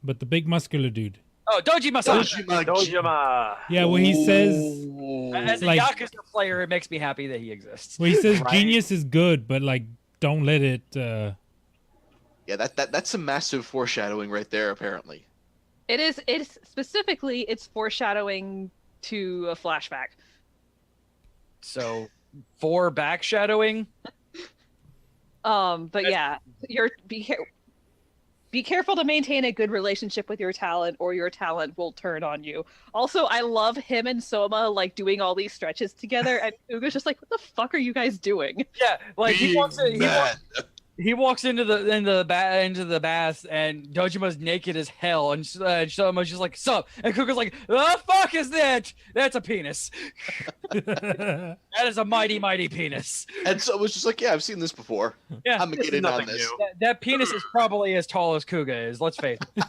but the big muscular dude. Oh, Doji Masan. Dojima. Yeah, when he says As a like- Yakuza player, it makes me happy that he exists. when he says Right. genius is good, but like don't let it. Yeah, that's some massive foreshadowing right there, apparently. It's specifically it's foreshadowing to a flashback. So, for backshadowing, But yeah, be careful to maintain a good relationship with your talent, or your talent will turn on you. Also, I love him and Soma like doing all these stretches together, and Uga's just like, "What the fuck are you guys doing?" yeah, like he Big walks in, man. he walks into the bath, and Dojima's naked as hell, and Soma's just like, "Sup?" And Kuka's like, "The fuck is that? That's a penis. That is a mighty, mighty penis. And so it was just like, yeah, I've seen this before. Yeah, I'm gonna This get is in on nothing this. new. that penis is probably as tall as Kuga is. Let's face it."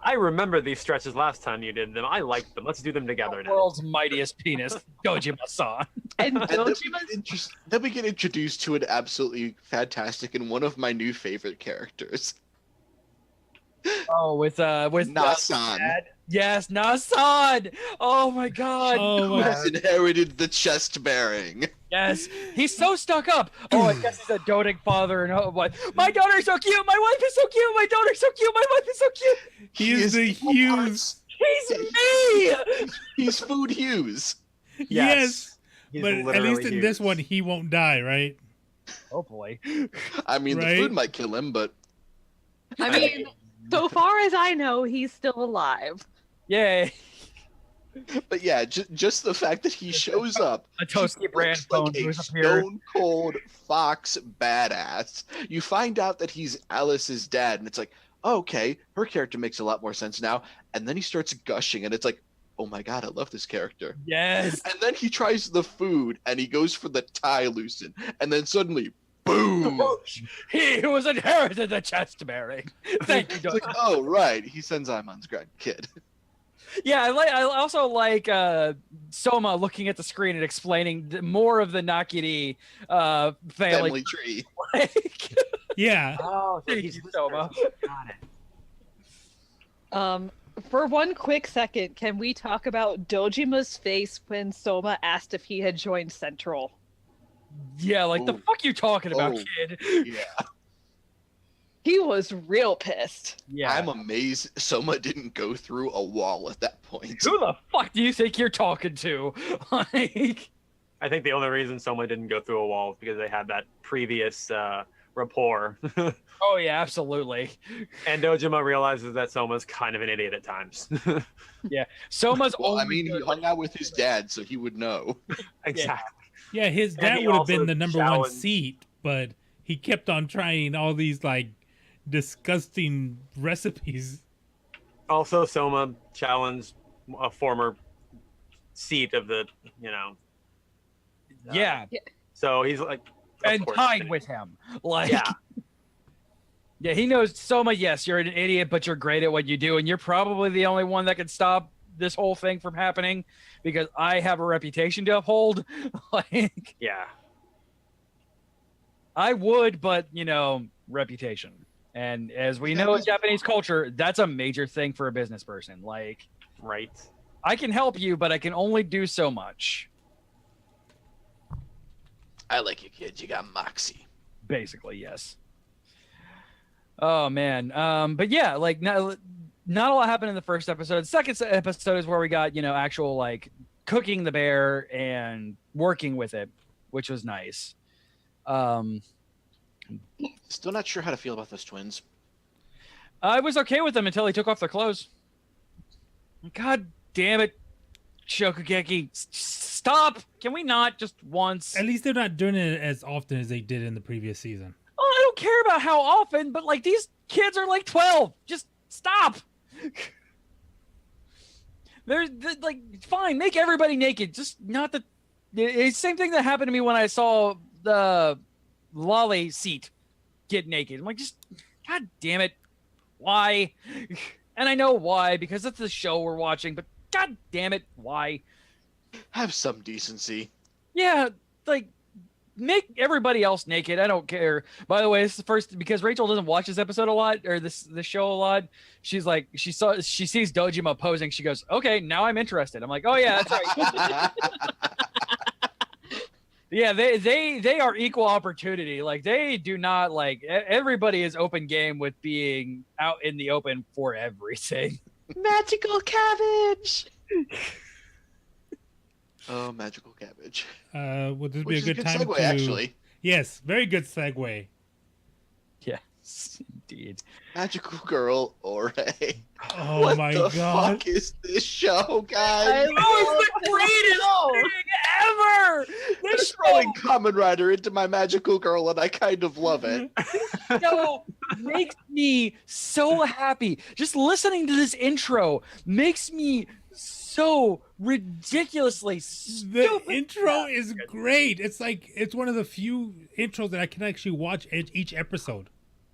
I remember these stretches last time you did them. I liked them. Let's do them together The now. world's mightiest penis, Dojima-san. And And then Dojima's then we get introduced to an absolutely fantastic and one of my new favorite characters, Oh, with Nasan, Dad. Yes, Nasan. Oh my god. Oh who my- has inherited the chest bearing. Yes, he's so stuck up. Oh, I guess he's a doting father and what? My daughter's so cute. My wife is so cute. My daughter's so cute. My wife is so cute. He is the equal Hughes. He's me. He's Food Hughes. Yes, He's but at literally least in this Hughes. one he won't die, right? Hopefully. I mean, Right? the food might kill him, but I mean, so far as I know, he's still alive. Yay. but yeah, just the fact that he shows up. A Toski brand looks phone like a who's appeared. stone cold fox badass. You find out that he's Alice's dad, and it's like, okay, her character makes a lot more sense now. And then he starts gushing, and it's like, oh my god, I love this character. Yes. And then he tries the food, and he goes for the tie loosen, and then suddenly, boom! He who has inherited the chest bearing. Thank you, It's like, Dojima. oh right, he sends Imon's grandkid. Yeah, I also like Soma looking at the screen and explaining more of the Nakiri family. Family tree. Like, Yeah. Oh, so Thank he's you, this Soma. person. Got it. For one quick second, can we talk about Dojima's face when Soma asked if he had joined Central? yeah, like the Ooh. fuck you talking about, Oh. kid? Yeah. He was real pissed. Yeah. I'm amazed Soma didn't go through a wall at that point. Who the fuck do you think you're talking to? Like, I think the only reason someone didn't go through a wall is because they had that previous rapport. oh yeah, absolutely. And Dojima realizes that Soma's kind of an idiot at times. Yeah, Soma's. Well, I only mean, he good- hung out with his dad, so he would know. Exactly. Yeah, his And dad he would have also been the number one challenged- seat, but he kept on trying all these like disgusting recipes. Also, Soma challenged a former seat of the, Yeah, So he's like, of and course, tied with him. Like, Yeah. yeah, he knows Soma. Yes, you're an idiot, but you're great at what you do, and you're probably the only one that can stop this whole thing from happening because I have a reputation to uphold. Like, Yeah. I would, but reputation. And as we know in Japanese culture, that's a major thing for a business person. Like, Right. I can help you, but I can only do so much. I like you, kid. You got moxie. Basically, yes. Oh man. But yeah, like not a lot happened in the first episode. The second episode is where we got, actual like cooking the bear and working with it, which was nice. Still not sure how to feel about those twins. I was okay with them until they took off their clothes. God damn it, Shokugeki. Stop! Can we not just once? At least they're not doing it as often as they did in the previous season. Oh, I don't care about how often, but like these kids are like 12. Just stop. They're like, fine, make everybody naked. Just not the. It's the same thing that happened to me when I saw the Lolly seat get naked. I'm like, just, God damn it. Why? And I know why, because it's the show we're watching, but God damn it, why? Have some decency. Yeah, like, make everybody else naked. I don't care. By the way, this is the first, because Rachel doesn't watch this episode a lot, or this show a lot. She's like, she sees Dojima posing. She goes, okay, now I'm interested. I'm like, oh yeah, that's right. Yeah, they are equal opportunity. Like, they do not, like, everybody is open game with being out in the open for everything. Magical cabbage. Oh, magical cabbage. Would this be Which a is a good good time segue, to? actually. Yes, very good segue. Yes, indeed. Magical girl or a. Oh what my the god! fuck is this show, guys? Oh, it's the greatest thing ever! They're This throwing Kamen Rider into my magical girl, and I kind of love it. show makes me so happy. Just listening to this intro makes me so ridiculously The stupid. intro is great. It's like it's one of the few intros that I can actually watch each episode.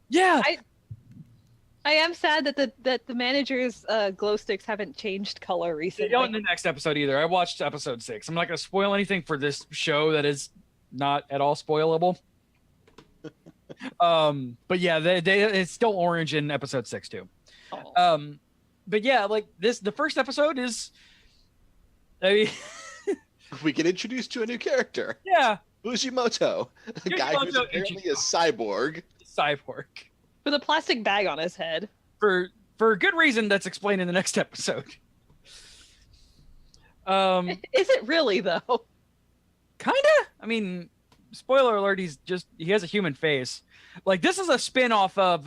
Yeah, I am sad that the manager's glow sticks haven't changed color they recently. don't in the next episode either. I watched episode 6. I'm not going to spoil anything for this show that is not at all spoilable. But yeah, it's still orange in episode 6 too. Oh. But yeah, like the first episode is, I mean, We get introduced to a new character, yeah, Fujimoto, a guy who's Fujimoto apparently a cyborg. Cyborg. With a plastic bag on his head. For a good reason that's explained in the next episode. Is it really though? Kinda. I mean, spoiler alert, he has a human face. Like, this is a spin-off of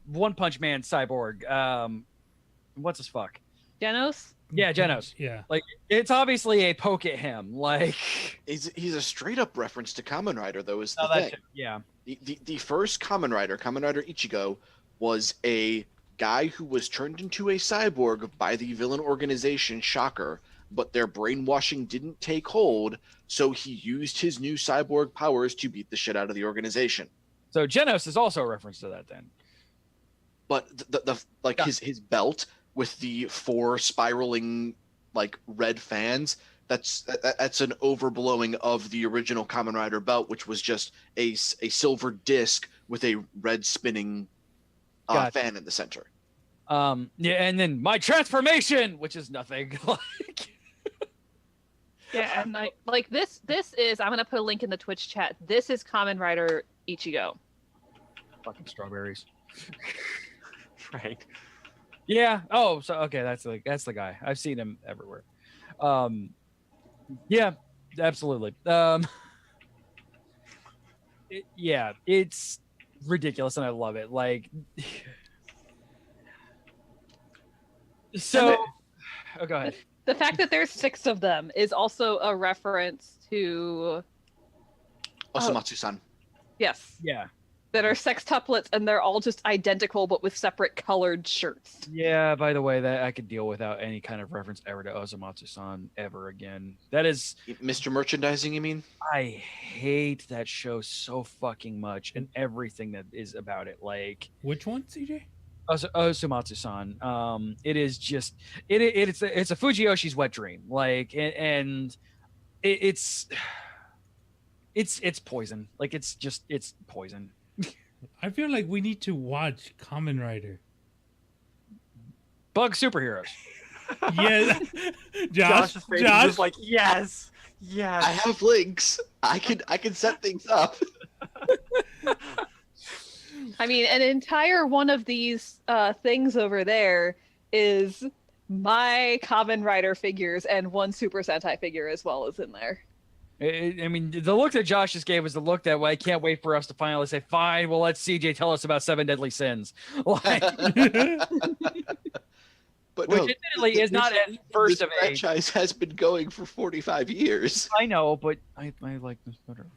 One Punch Man Cyborg. What's his fuck? Genos? Yeah, Genos. Yeah. Like, it's obviously a poke at him. Like, He's a straight up reference to Kamen Rider, though, is the oh, that thing. too. Yeah. The first Kamen Rider Ichigo, was a guy who was turned into a cyborg by the villain organization Shocker, but their brainwashing didn't take hold, so he used his new cyborg powers to beat the shit out of the organization. So Genos is also a reference to that then. But his belt with the 4 spiraling like red fans, that's an overblowing of the original Kamen Rider belt, which was just a silver disc with a red spinning Gotcha. fan in the center. Yeah, and then my transformation, which is nothing. Like, Yeah, and like this is, I'm gonna put a link in the Twitch chat. This is Kamen Rider Ichigo. fucking strawberries. Frank. Yeah. Oh, so okay, that's the guy. I've seen him everywhere. Yeah, absolutely. Yeah, it's ridiculous, and I love it. Like, so. Oh, go ahead. The fact that there's 6 of them is also a reference to Osamatsu-san. yes, Yeah. that are sextuplets, and they're all just identical but with separate colored shirts. Yeah. By the way, that I could deal without any kind of reference ever to Osamatsu-san ever again. That is. Mr. Merchandising, you mean? I hate that show so fucking much, and everything that is about it. Like, Which one, CJ? Osamatsu-san. It is just it's a Fujiyoshi's wet dream. Like, and it's poison. Like, it's poison. I feel like we need to watch Kamen Rider. Bug superheroes. Yeah, Josh's face is just like, yes. I have links. I can set things up. I mean, an entire one of these things over there is my Kamen Rider figures, and one Super Sentai figure as well is in there. I mean, the look that Josh just gave was the look that, well, I can't wait for us to finally say, fine, well, let CJ tell us about 7 Deadly Sins. Like, But which no, admittedly is not at first this of a. franchise has been going for 45 years. I know, but I like this better.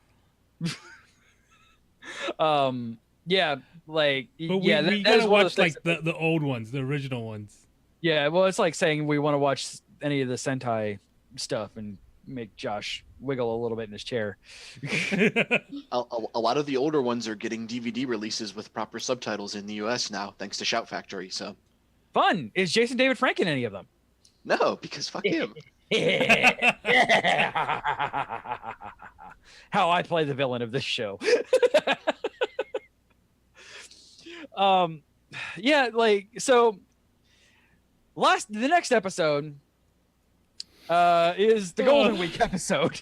Yeah, like, but yeah, we that is gotta one of watch those like things- the old ones, the original ones. Yeah, well, it's like saying we want to watch any of the Sentai stuff and make Josh wiggle a little bit in his chair. A lot of the older ones are getting DVD releases with proper subtitles in the U.S. now, thanks to Shout Factory. So Fun. Is Jason David Frank in any of them? no, because fuck him. How I play the villain of this show. Yeah, like, so the next episode is the Golden Week episode.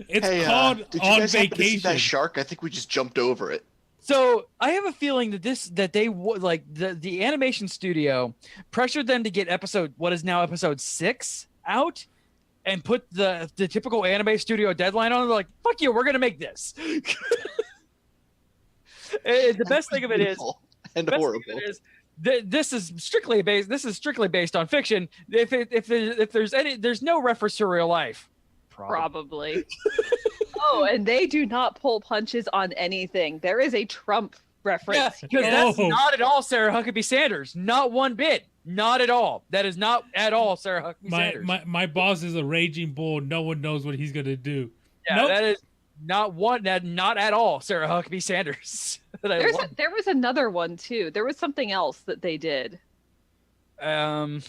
It's Hey, called did you On guys happen to see Vacation. that shark? I think we just jumped over it. So I have a feeling that the animation studio pressured them to get what is now episode 6 out, and put the typical anime studio deadline on. They're like, "Fuck you, we're gonna make this." The best thing of it is, Beautiful and best thing horrible. of it is, this is strictly based on fiction. If there's no reference to real life. Probably. Oh, and they do not pull punches on anything. There is a Trump Yeah, reference. because that's Oh. not at all Sarah Huckabee Sanders. Not one bit. Not at all. That is not at all Sarah Huckabee Sanders. My boss is a raging bull. No one knows what he's gonna do. Yeah, Nope. that is not at all Sarah Huckabee Sanders. That I love. There was another one too. There was something else that they did. I'm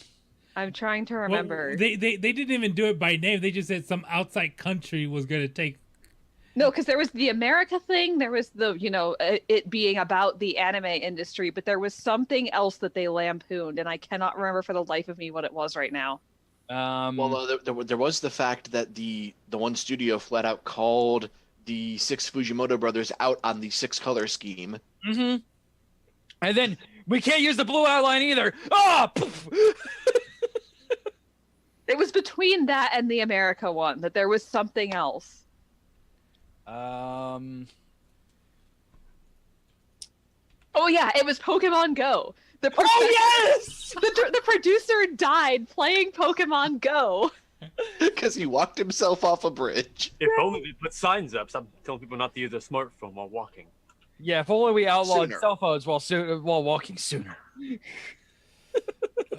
trying to Well, remember. they didn't even do it by name. They just said some outside country was gonna take. No, because there was the America thing. There was the, it being about the anime industry, but there was something else that they lampooned, and I cannot remember for the life of me what it was right now. Well, there was the fact that the one studio flat out called the 6 Fujimoto brothers out on the 6 color scheme. and then we can't use the blue outline either. Poof! It was between that and the America one that there was something else. Oh yeah, it was Pokemon Go. yes! The producer died playing Pokemon Go. Because he walked himself off a bridge. If only they put signs up, stop telling people not to use a smartphone while walking. Yeah, if only we outlawed Sooner. cell phones while walking sooner.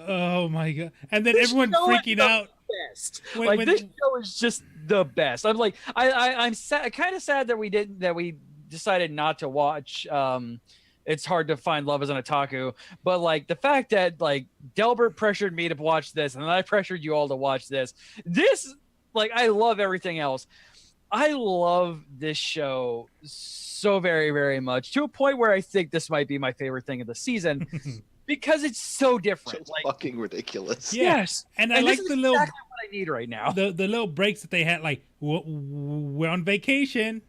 Oh my god! And then This everyone's show is freaking the out. Best. When- This show is just the best. I'm like, I'm kind of sad that we decided not to watch. It's hard to find Love as an Otaku, but like the fact that like Delbert pressured me to watch this, and then I pressured you all to watch this. This, like, I love everything else. I love this show so very, very much, to a point where I think this might be my favorite thing of the season because it's so different. It's Like, fucking ridiculous. Yeah. yes, And I this like is the little exactly what I need right now. the little breaks that they had. Like we're on vacation.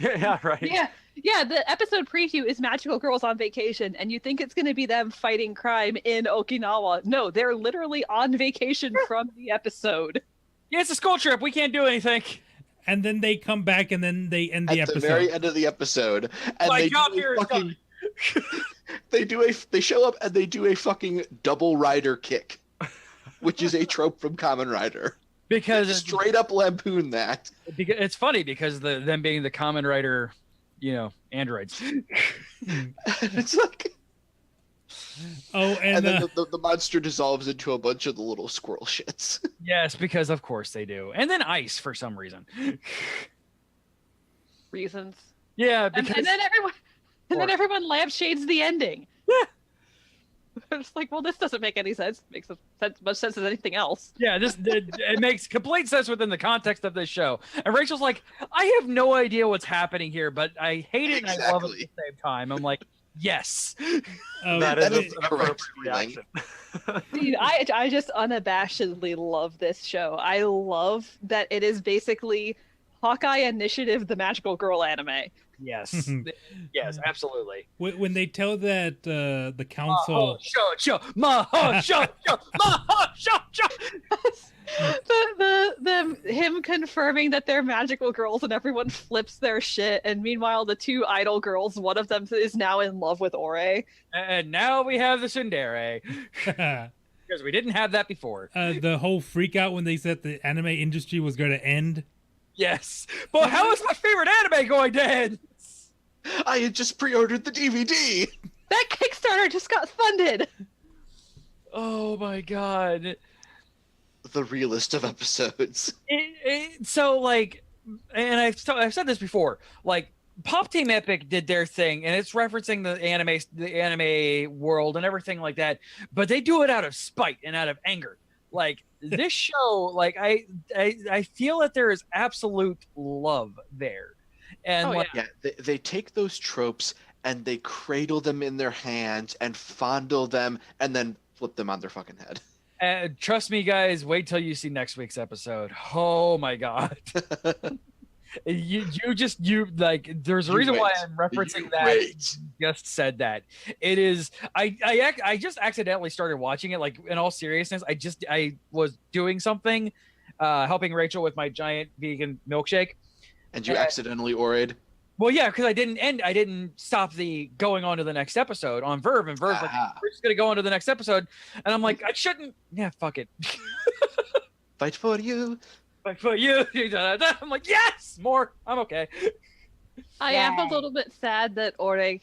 Yeah, right. Yeah, Yeah, the episode preview is magical girls on vacation, and you think it's going to be them fighting crime in Okinawa. No, they're literally on vacation from the episode. Yeah, it's a school trip. We can't do anything. And then they come back, and then they end the At episode. the very end of the episode, and My they job do here a is fucking. They show up and they do a fucking double rider kick, which is a trope from Kamen Rider. Because Straight up lampoon that. it's funny because them being the Kamen Rider, androids. It's like. Oh, And then the monster dissolves into a bunch of the little squirrel shits. Yes, because of course they do. And then ice for some reason. Reasons. Yeah, And, because then everyone lampshades the ending. Yeah. It's like, well, this doesn't make any sense. Makes as much sense as anything else. yeah, it makes complete sense within the context of this show. And Rachel's like, I have no idea what's happening here, but I hate it and I love it at the same time. I'm like, yes. That that is is an the correct appropriate reaction. Dude, I just unabashedly love this show. I love that it is basically Hawkeye Initiative, the magical girl anime. Yes. Yes, absolutely. when they tell that the council, Him confirming that they're magical girls and everyone flips their shit, and meanwhile the two idol girls, one of them is now in love with Ore. And now we have the tsundere. Because we didn't have that before. the whole freak out when they said the anime industry was going to end. Yes. But how is my favorite anime going to end? I had just pre-ordered the DVD. That Kickstarter just got funded. Oh my god. The realest of episodes. So like, and I've said this before, like Pop Team Epic did their thing, and it's referencing the anime world and everything like that, but they do it out of spite and out of anger. Like this show, like I feel that there is absolute love there, and Yeah, they take those tropes and they cradle them in their hands and fondle them and then flip them on their fucking head. Trust me, guys. Wait till you see next week's episode. Oh my god. You like. There's a reason why I'm referencing that. You just said that. It is. I just accidentally started watching it. Like in all seriousness, I was doing something, helping Rachel with my giant vegan milkshake. And you accidentally ora'd. Well, yeah, because I didn't stop the going on to the next episode on Verve, and Verve like, we're just gonna go on to the next episode, and I'm like, I shouldn't. Yeah, fuck it. Fight for you. Fight for you. I'm like, yes, more. I'm okay. I am a little bit sad that Ore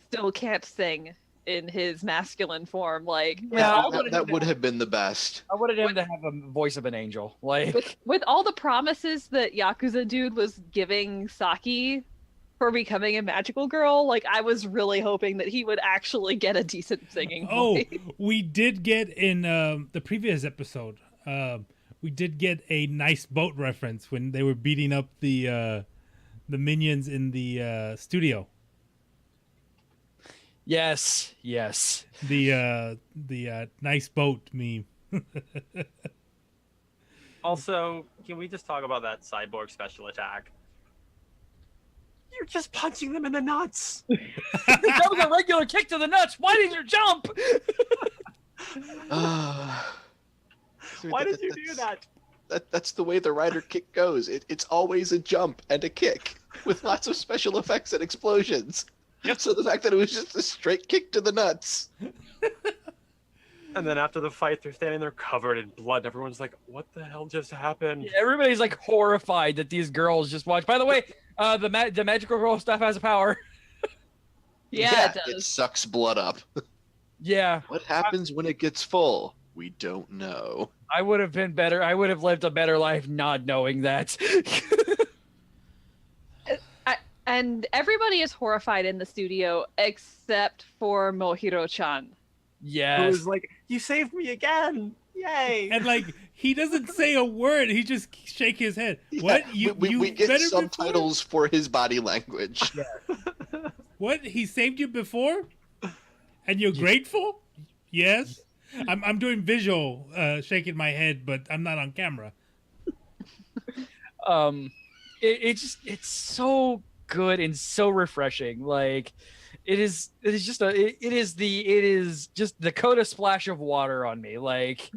still can't sing in his masculine form. Like, That would have been the best. I wanted him to have a voice of an angel. Like with all the promises that Yakuza dude was giving Saki for becoming a magical girl, like I was really hoping that he would actually get a decent singing voice. We did get in the previous episode. We did get a nice boat reference when they were beating up the minions in the studio. yes. The nice boat meme. Also, can we just talk about that cyborg special attack? You're just punching them in the nuts. That was a regular kick to the nuts. Why did you jump? Why did you do that? That's the way the rider kick goes. It's always a jump and a kick with lots of special effects and explosions. Yep. So the fact that it was just a straight kick to the nuts. And then after the fight, they're standing there covered in blood. And everyone's like, what the hell just happened? Yeah, everybody's like horrified that these girls just watch. By the way, the magical girl stuff has a power. Yeah, it It does. sucks blood up. Yeah. What happens when it gets full? We don't know. I would have been better. I would have lived a better life not knowing that. And everybody is horrified in the studio except for Mohiro-chan. Yes. Who's like, you saved me again. Yay. And like he doesn't say a word. He just shake his head. What we get better subtitles for his body language. Before? What, he saved you before? And you're grateful? Yes. I'm doing visual, shaking my head, but I'm not on camera. It's so good and so refreshing. Like it is just it is just the Coda splash of water on me. Like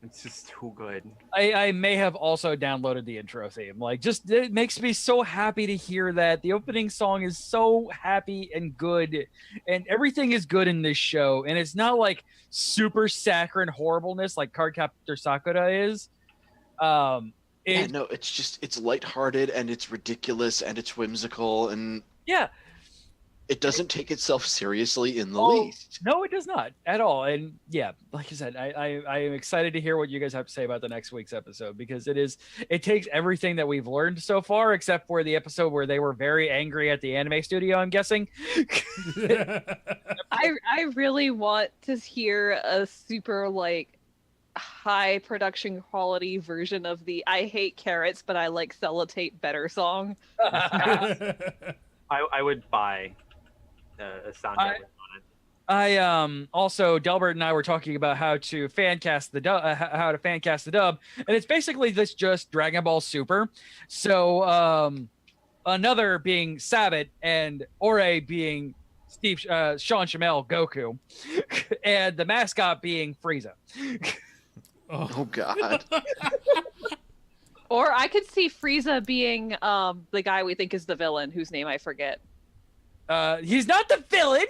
It's just too good. I may have also downloaded the intro theme. Like, just it makes me so happy to hear that. The opening song is so happy and good, and everything is good in this show. And it's not like super saccharine horribleness like Cardcaptor Sakura is. Yeah, no, it's lighthearted and it's ridiculous and it's whimsical and yeah, it doesn't take itself seriously in the least. No, it does not at all. And yeah, like I said, I am excited to hear what you guys have to say about the next week's episode, because it takes everything that we've learned so far, except for the episode where they were very angry at the anime studio, I'm guessing. I really want to hear a super like high production quality version of the "I hate carrots but I like sellotape better" song. I would buy a soundtrack on it. I also Delbert and I were talking about how to fan cast the dub, and it's basically this just Dragon Ball Super. So another being Sabbath and Ore being Sean Shamel Goku, and the mascot being Frieza. Oh God. Or I could see Frieza being the guy we think is the villain, whose name I forget. He's not the villain.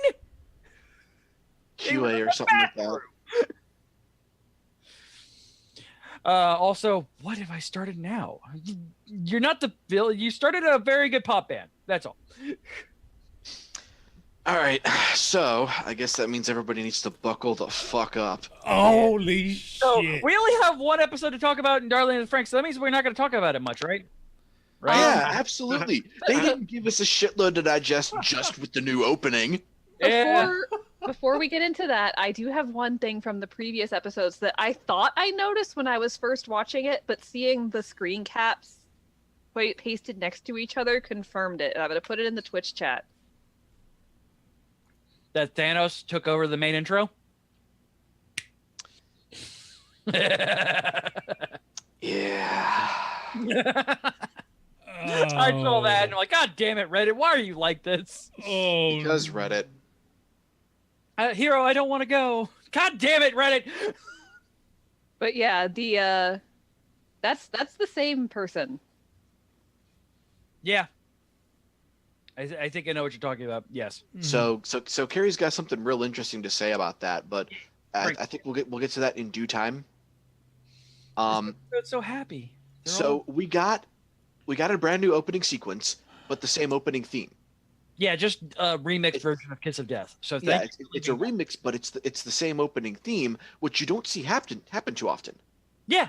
QA or something like that. Also, what have I started now? You're not the villain. You started a very good pop band. That's all. All right, so I guess that means everybody needs to buckle the fuck up. Holy So shit. we only have one episode to talk about in Darling and the Franks, so that means we're not going to talk about it much, right? Right? Yeah, absolutely. They didn't give us a shitload to digest just with the new opening. Yeah. Before we get into that, I do have one thing from the previous episodes that I thought I noticed when I was first watching it, but seeing the screen caps pasted next to each other confirmed it, and I'm going to put it in the Twitch chat. That Thanos took over the main intro. Yeah. I saw that and I'm like, God damn it, Reddit, why are you like this? Oh, Because Reddit. Hero, I don't want to go. God damn it, Reddit. But yeah, the that's the same person. Yeah. I think I know what you're talking about. Yes. So Carrie's got something real interesting to say about that, but I think we'll get to that in due time. It's so happy. So we got a brand new opening sequence, but the same opening theme. Yeah, just a remixed version of Kiss of Death. So Yeah, it's a remix, but it's the same opening theme, which you don't see happen too often. Yeah,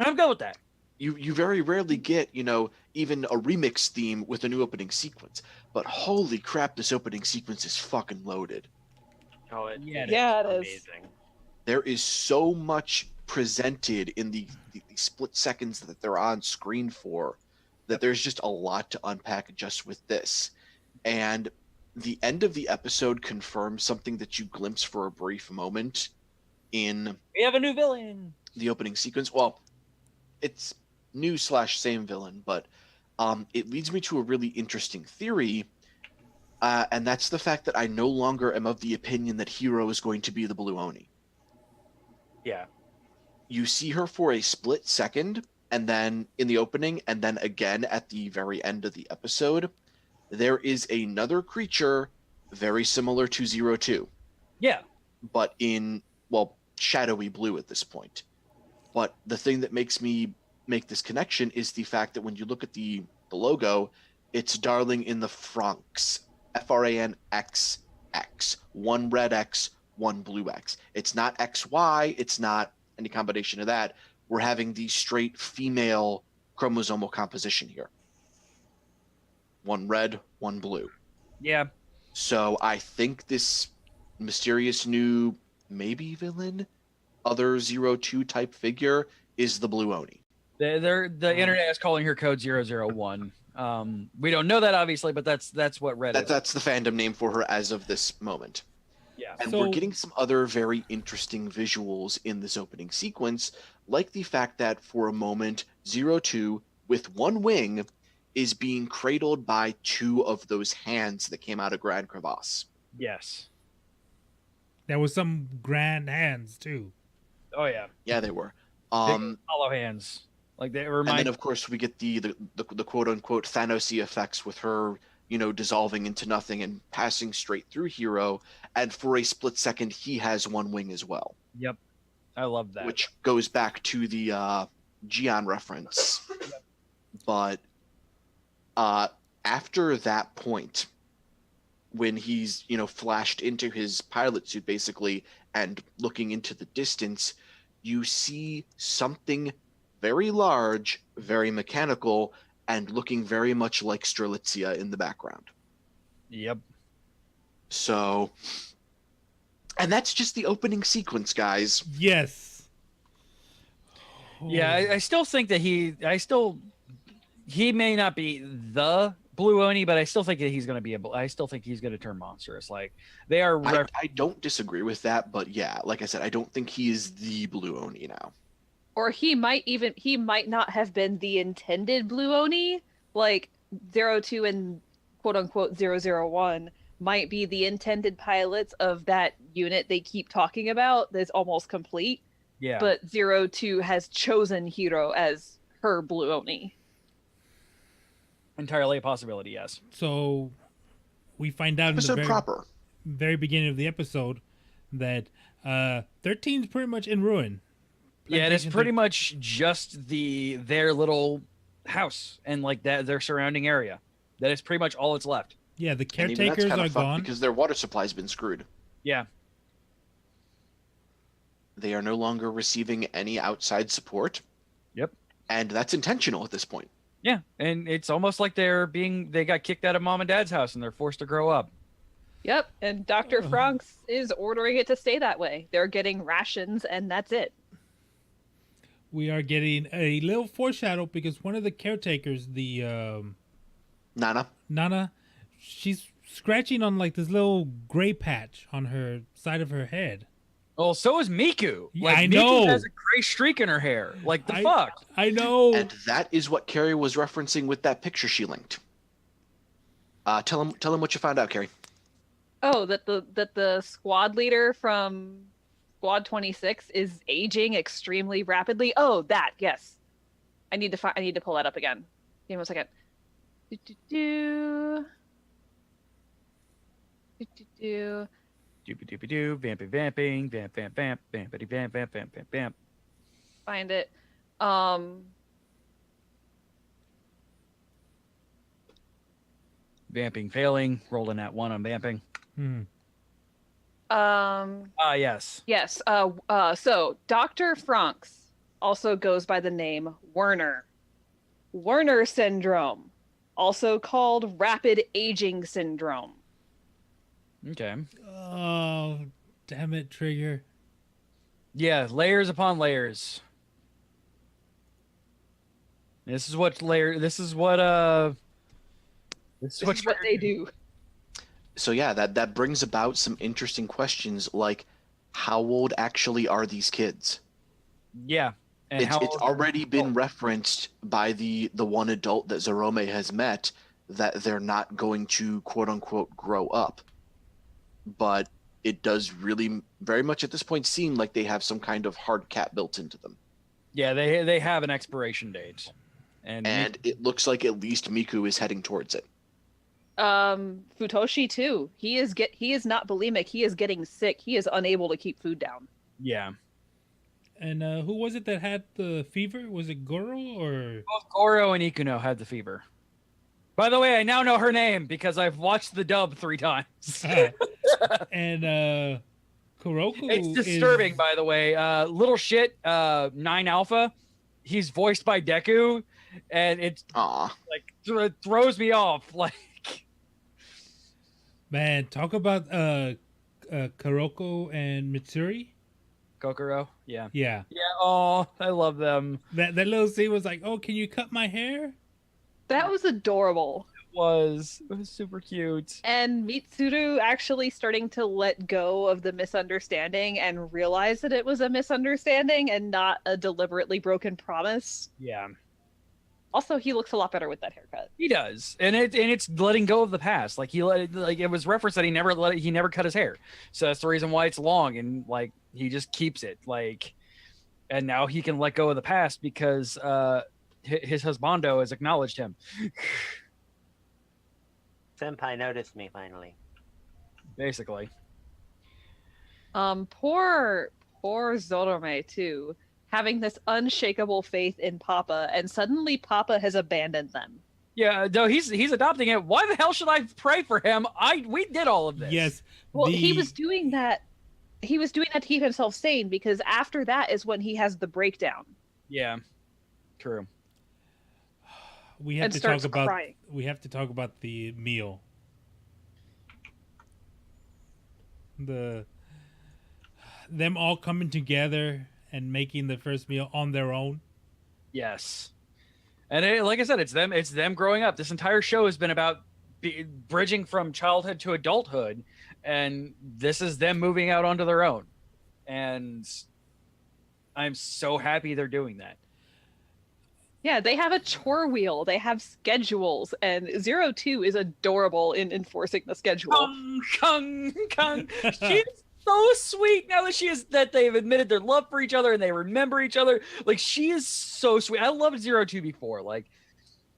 I'm good with that. You very rarely get, even a remix theme with a new opening sequence. But holy crap, this opening sequence is fucking loaded. Oh, it it is. amazing. There is so much presented in the split seconds that they're on screen for, that there's just a lot to unpack just with this. And the end of the episode confirms something that you glimpse for a brief moment in We have a new villain. the opening sequence. Well, it's new / same villain, but it leads me to a really interesting theory, and that's the fact that I no longer am of the opinion that Hero is going to be the Blue Oni. Yeah. You see her for a split second, and then in the opening, and then again at the very end of the episode. There is another creature very similar to 02, Yeah. but in, shadowy blue at this point. But the thing that makes me make this connection is the fact that when you look at the logo, it's Darling in the FRANXX, FRANXX, one red X, one blue X. It's not XY, it's not any combination of that. We're having the straight female chromosomal composition here. One red, one blue. Yeah. So I think this mysterious new maybe villain, other 02 type figure is the Blue Oni. The internet is calling her code 001. We don't know that obviously, but that's what Reddit. That's the fandom name for her as of this moment. Yeah. And So- we're getting some other very interesting visuals in this opening sequence, like the fact that for a moment 02 with one wing is being cradled by two of those hands that came out of Grand Crevasse. Yes. There was some grand hands too. Oh yeah. Yeah, they were. Big hollow hands. Like they And remind. then, of course, we get the quote-unquote Thanos-y effects with her, dissolving into nothing and passing straight through Hero. And for a split second, he has one wing as well. Yep. I love that. Which goes back to the Gion reference. But after that point, when he's, flashed into his pilot suit, basically, and looking into the distance, you see something very large, very mechanical, and looking very much like Strelitzia in the background. Yep. So, and that's just the opening sequence, guys. Yes. Yeah, I still think that he may not be the Blue Oni, but I still think that he's going to be able. I still think he's going to turn monstrous. Like they are. I don't disagree with that, but yeah, like I said, I don't think he is the Blue Oni now. Or he might not have been the intended Blue Oni. Like 02 and quote unquote 001 might be the intended pilots of that unit they keep talking about that's almost complete. Yeah. But 02 has chosen Hiro as her Blue Oni. Entirely a possibility, yes. So we find out in the Episode proper. very beginning of the episode that 13's pretty much in ruin. Yeah, it is pretty much just their little house and like that their surrounding area. That is pretty much all that's left. Yeah, the And even that's caretakers kinda are fucked gone. because their water supply's been screwed. Yeah. They are no longer receiving any outside support. Yep. And that's intentional at this point. Yeah, and it's almost like they got kicked out of mom and dad's house and they're forced to grow up. Yep, and Dr. FRANXX is ordering it to stay that way. They're getting rations and that's it. We are getting a little foreshadow because one of the caretakers, the Nana, she's scratching on like this little gray patch on her side of her head. Oh, so is Miku. Yeah, Like, I Miku know. has a gray streak in her hair. Like the fuck. I know. And that is what Carrie was referencing with that picture she linked. Tell him what you found out, Carrie. Oh, that the squad leader from Squad 26 is aging extremely rapidly. Oh, that, yes. I need to pull that up again. Give me 1 second. Doopy doopy doo, vampy vamping, vamp vamp vamp, vampity vamp vamp vamp vamp vamp. Find it. Vamping failing, rolling at 1 on vamping. Yes. Yes. So Dr. FRANXX also goes by the name Werner. Werner syndrome, also called rapid aging syndrome. Okay. Oh, damn it, Trigger. Yeah, layers upon layers. This is what they do. So yeah, that brings about some interesting questions like how old actually are these kids? Yeah. And It's already been referenced by the one adult that Zorome has met that they're not going to quote unquote grow up. But it does really very much at this point seem like they have some kind of hard cap built into them. Yeah, they have an expiration date. And it looks like at least Miku is heading towards it. Futoshi too. He is not bulimic. He is getting sick. He is unable to keep food down. yeah. And who was it that had the fever? Was it Goro or? Both Goro and Ikuno had the fever. By the way, I now know her name because I've watched the dub 3 times. And Kuroko. It's disturbing, by the way. Little shit, 9 Alpha. He's voiced by Deku, and it like throws me off. Like, Man, talk about Kuroko and Mitsuri. Kokoro, yeah. Yeah. Yeah, oh, I love them. That little scene was like, oh, can you cut my hair? That was adorable. It was super cute. And Mitsuru actually starting to let go of the misunderstanding and realize that it was a misunderstanding and not a deliberately broken promise. Yeah. Also, he looks a lot better with that haircut. He does, and it's letting go of the past. Like it was referenced that he never cut his hair, so that's the reason why it's long, and like he just keeps it like, and now he can let go of the past because his husbando has acknowledged him. Senpai noticed me finally. Basically. Poor Zorome too, having this unshakable faith in Papa, and suddenly Papa has abandoned them. Yeah, no, he's adopting it. Why the hell should I pray for him? We did all of this. Yes. Well, he was doing that. He was doing that to keep himself sane, because after that is when he has the breakdown. Yeah. True. We have And to starts talk about crying. the meal. Them all coming together and making the first meal on their own. Yes. And like I said, it's them growing up. This entire show has been about bridging from childhood to adulthood, and this is them moving out onto their own. And I'm so happy they're doing that. Yeah, they have a chore wheel. They have schedules, and 02 is adorable in enforcing the schedule. Kung. She's so sweet now that they've admitted their love for each other and they remember each other. Like, she is so sweet. I loved 02 before. Like,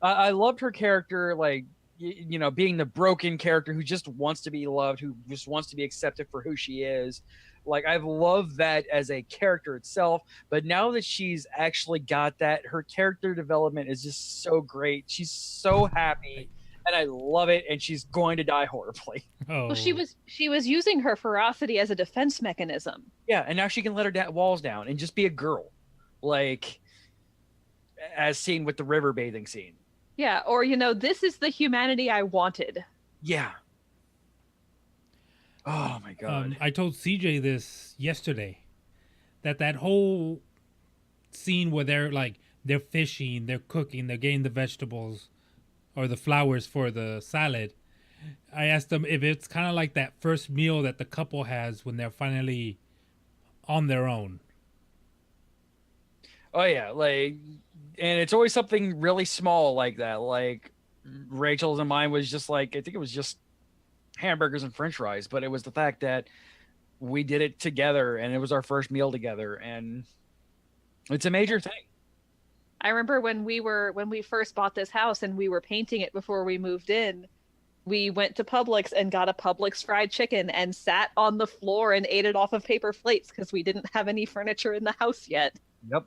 I loved her character, like, you know, being the broken character who just wants to be loved, who just wants to be accepted for who she is. Like, I've loved that as a character itself, but now that she's actually got that, her character development is just so great. She's so happy, and I love it, and she's going to die horribly. Oh. Well, she was using her ferocity as a defense mechanism. Yeah, and now she can let her walls down and just be a girl, like, as seen with the river bathing scene. Yeah, or, you know, this is the humanity I wanted. Yeah. Oh my god. I told CJ this yesterday, that whole scene where they're fishing, they're cooking, they're getting the vegetables or the flowers for the salad. I asked them if it's kind of like that first meal that the couple has when they're finally on their own. Oh yeah, like, and it's always something really small like that. Like Rachel's and mine was just like, I think it was just hamburgers and french fries, but it was the fact that we did it together and it was our first meal together, and it's a major thing. I remember when we first bought this house and we were painting it before we moved in, we went to Publix and got a Publix fried chicken and sat on the floor and ate it off of paper plates because we didn't have any furniture in the house yet. Yep.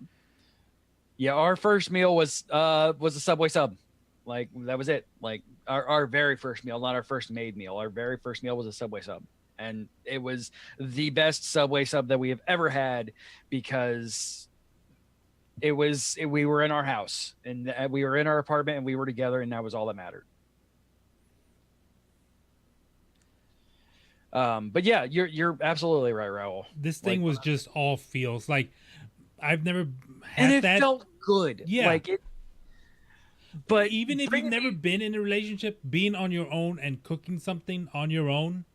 Yeah, our first meal was a Subway sub. Like, that was it. Like, our very first meal, not our first made meal. Our very first meal was a Subway sub. And it was the best Subway sub that we have ever had, because we were in our house and we were in our apartment and we were together, and that was all that mattered. But yeah, you're absolutely right, Raul. This thing was just all feels like I've never had and it that. felt good. Yeah. Like it. But even if you've never been in a relationship, being on your own and cooking something on your own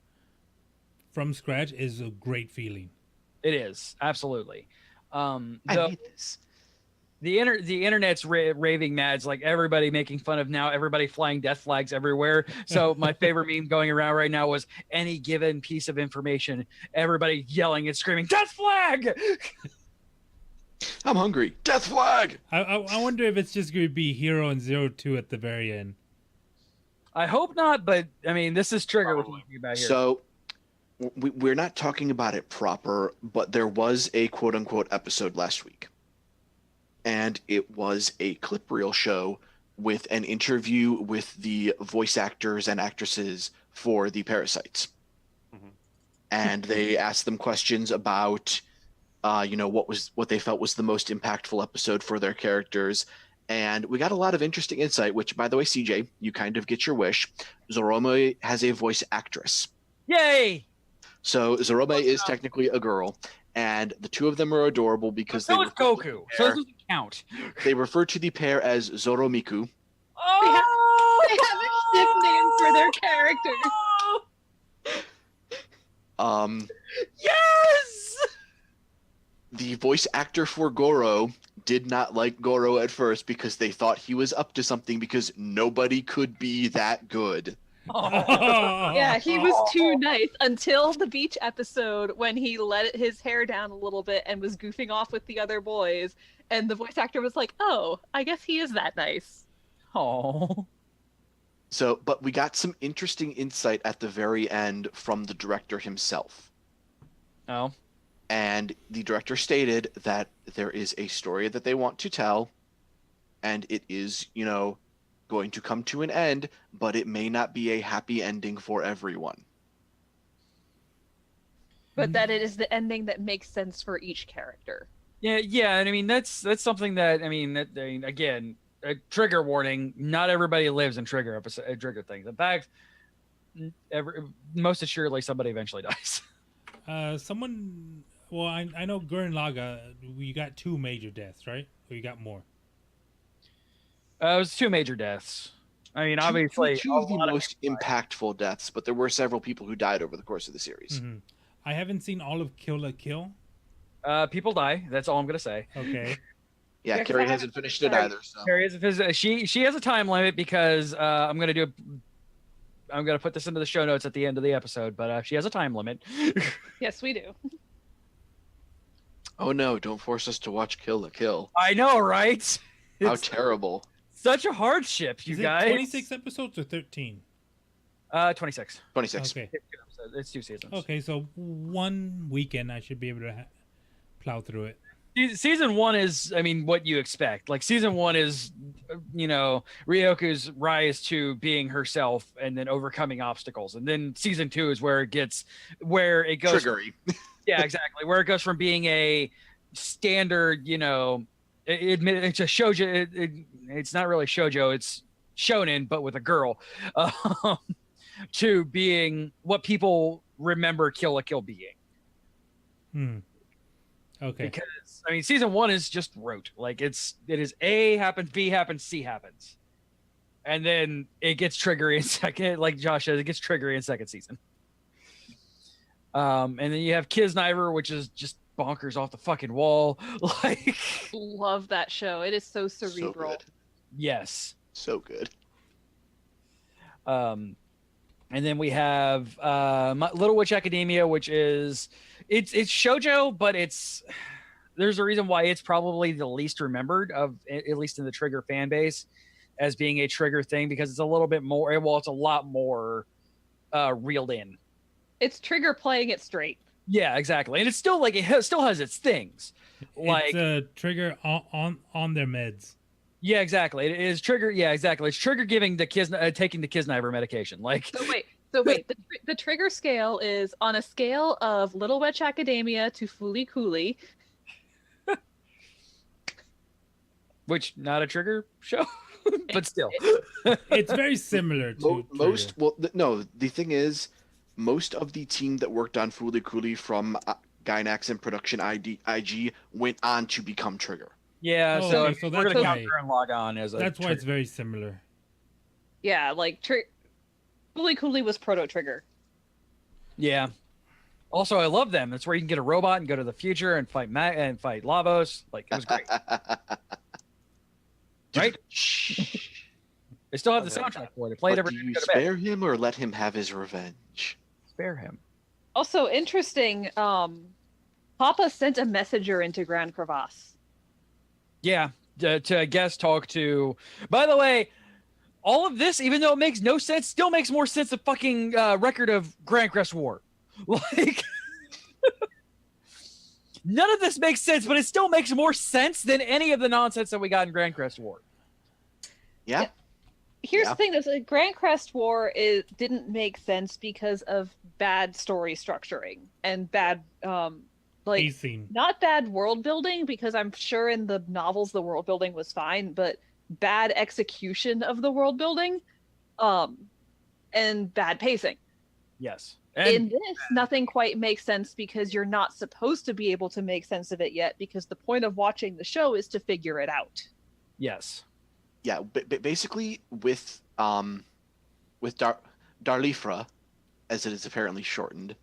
from scratch is a great feeling. It is, absolutely. I hate this. The internet's raving mad. It's like everybody making fun of now, everybody flying death flags everywhere. So my favorite meme going around right now was any given piece of information, everybody yelling and screaming, "Death flag!" I'm hungry. Death flag! I wonder if it's just going to be Hero and 02 at the very end. I hope not, but I mean, this is Trigger we're talking about here. So we're not talking about it proper, but there was a quote-unquote episode last week. And it was a clip reel show with an interview with the voice actors and actresses for the Parasites. Mm-hmm. And they asked them questions about what they felt was the most impactful episode for their characters. And we got a lot of interesting insight, which, by the way, CJ, you kind of get your wish. Zorome has a voice actress. Yay! So Zorome is technically a girl, and the two of them are adorable because so is Goku. So it doesn't count. They refer to the pair as Zoromiku. Oh! They have a ship name for their characters. Yes! The voice actor for Goro did not like Goro at first because they thought he was up to something because nobody could be that good. Yeah, he was too nice until the beach episode when he let his hair down a little bit and was goofing off with the other boys. And the voice actor was like, oh, I guess he is that nice. Oh. So, but we got some interesting insight at the very end from the director himself. Oh. And the director stated that there is a story that they want to tell, and it is, going to come to an end, but it may not be a happy ending for everyone. But that it is the ending that makes sense for each character. Yeah, and I mean that's something that again, a trigger warning. Not everybody lives in trigger things. In fact, most assuredly somebody eventually dies. Well, I know Gurren Laga, you got 2 major deaths, right? Or you got more? It was 2 major deaths. I mean, obviously, two of the most impactful deaths, but there were several people who died over the course of the series. Mm-hmm. I haven't seen all of Kill la Kill. People die. That's all I'm gonna say. Okay. Yeah, Carrie hasn't finished it either. So Carrie she has a time limit because I'm gonna put this into the show notes at the end of the episode, but she has a time limit. Yes, we do. Oh no! Don't force us to watch Kill la Kill. I know, right? How It's terrible! such a hardship, you Is it guys. 26 episodes or 13? 26. 26. Okay. It's 2 seasons. Okay, so one weekend I should be able to plow through it. Season 1 is, I mean, what you expect. Like season 1 is, Ryoku's rise to being herself and then overcoming obstacles, and then season 2 is where it goes Triggery. Yeah, exactly. Where it goes from being a standard, it's a shoujo. It's not really shoujo. It's shonen, but with a girl, to being what people remember Kill la Kill being. Okay. Because I mean, season 1 is just rote. Like it is A happens, B happens, C happens, and then it gets triggery in second. Like Josh says, it gets triggery in second season. And then you have Kisniver, which is just bonkers off the fucking wall. Like, Love that show. It is so cerebral. So good. yes. So good. And then we have Little Witch Academia, which is it's shoujo, but there's a reason why it's probably the least remembered of, at least in the Trigger fan base, as being a Trigger thing, because it's a little bit more. Well, it's a lot more reeled in. It's Trigger playing it straight. Yeah, exactly, and it's still like still has its things. Like it's a Trigger on their meds. Yeah, exactly. It is Trigger. Yeah, exactly. It's Trigger giving taking the Kisniver medication. Like So wait. The Trigger scale is on a scale of Little Witch Academia to Fooly Cooly. which not a Trigger show, but still, It's very similar to Most. Trigger. Well, no. The thing is, most of the team that worked on Fooly Cooly from Gainax and Production IG went on to become Trigger. yeah. Oh, so okay, so we're that's gonna why- count her and log on as a. That's why Trigger. it's very similar. Yeah, like Fooly Cooly was Proto Trigger. Yeah. Also, I love them. That's where you can get a robot and go to the future and fight fight Lavos. Like it was great. Right? They still have the soundtrack for it. They played But every do time you you go to bed. spare him or let him have his revenge? Spare him. Also interesting, Papa sent a messenger into Grand Crevasse. Yeah, to guest talk to. By the way, all of this, even though it makes no sense, still makes more sense than fucking record of Grand Crest War. Like, none of this makes sense, but it still makes more sense than any of the nonsense that we got in Grand Crest War. Yeah. Here's Yeah. the thing: that Grand Crest War didn't make sense because of bad story structuring and bad, Pacing. not bad world building. Because I'm sure in the novels the world building was fine, but bad execution of the world building, and bad pacing. Yes. In this, nothing quite makes sense because you're not supposed to be able to make sense of it yet, because the point of watching the show is to figure it out. Yes. Yeah. Basically, with Darlifra, as it is apparently shortened.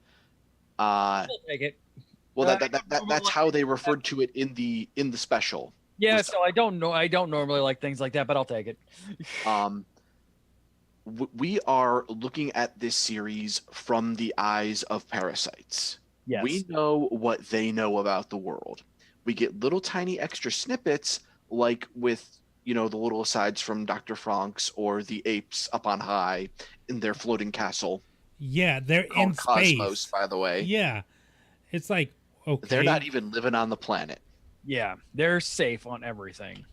I'll take it. Well, that's how they referred to it in the special. Yeah, was so I don't know. I don't normally like things like that, but I'll take it. We are looking at this series from the eyes of parasites. Yes. We know what they know about the world. We get little tiny extra snippets, like with, the little asides from Dr. FRANXX or the apes up on high in their floating castle. Yeah, they're in Called Cosmos, space. by the way. Yeah, it's like, okay, They're not even living on the planet. Yeah, they're safe on everything.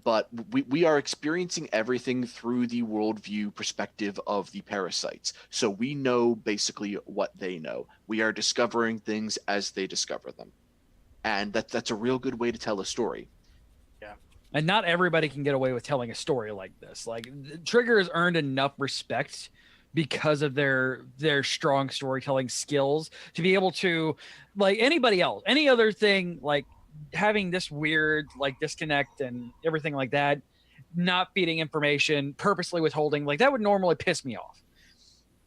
But we are experiencing everything through the worldview perspective of the parasites. So we know basically what they know. We are discovering things as they discover them. And that's a real good way to tell a story. Yeah. And not everybody can get away with telling a story like this. Like Trigger has earned enough respect because of their strong storytelling skills to be able to, like anybody else, any other thing, like having this weird like disconnect and everything like that, not feeding information, purposely withholding, like that would normally piss me off.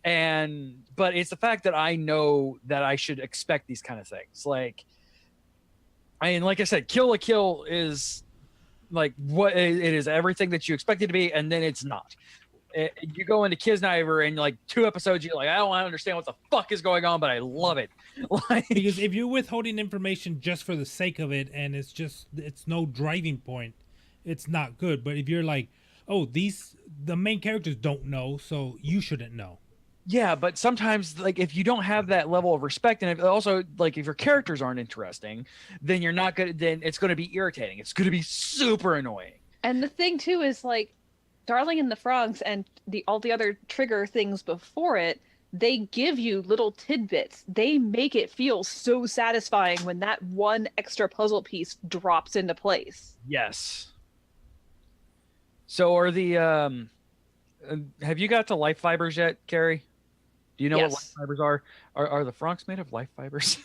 But it's the fact that I know that I should expect these kind of things. Like I said, Kill la Kill is like what it is, everything that you expect it to be, and then it's not. You go into Kisniver and like 2 episodes, you're like, I don't understand what the fuck is going on, but I love it. Like, because if you're withholding information just for the sake of it and it's no driving point, it's not good. But if you're like, oh, the main characters don't know, so you shouldn't know. Yeah, but sometimes like if you don't have that level of respect, and if also like if your characters aren't interesting, then you're not good. Then it's going to be irritating. It's going to be super annoying. And the thing too is like, Darling in the FRANXX and all the other Trigger things before it, they give you little tidbits. They make it feel so satisfying when that one extra puzzle piece drops into place. Yes. So are the have you got to life fibers yet, Carrie? Do you know what life fibers are? Are the FRANXX made of life fibers?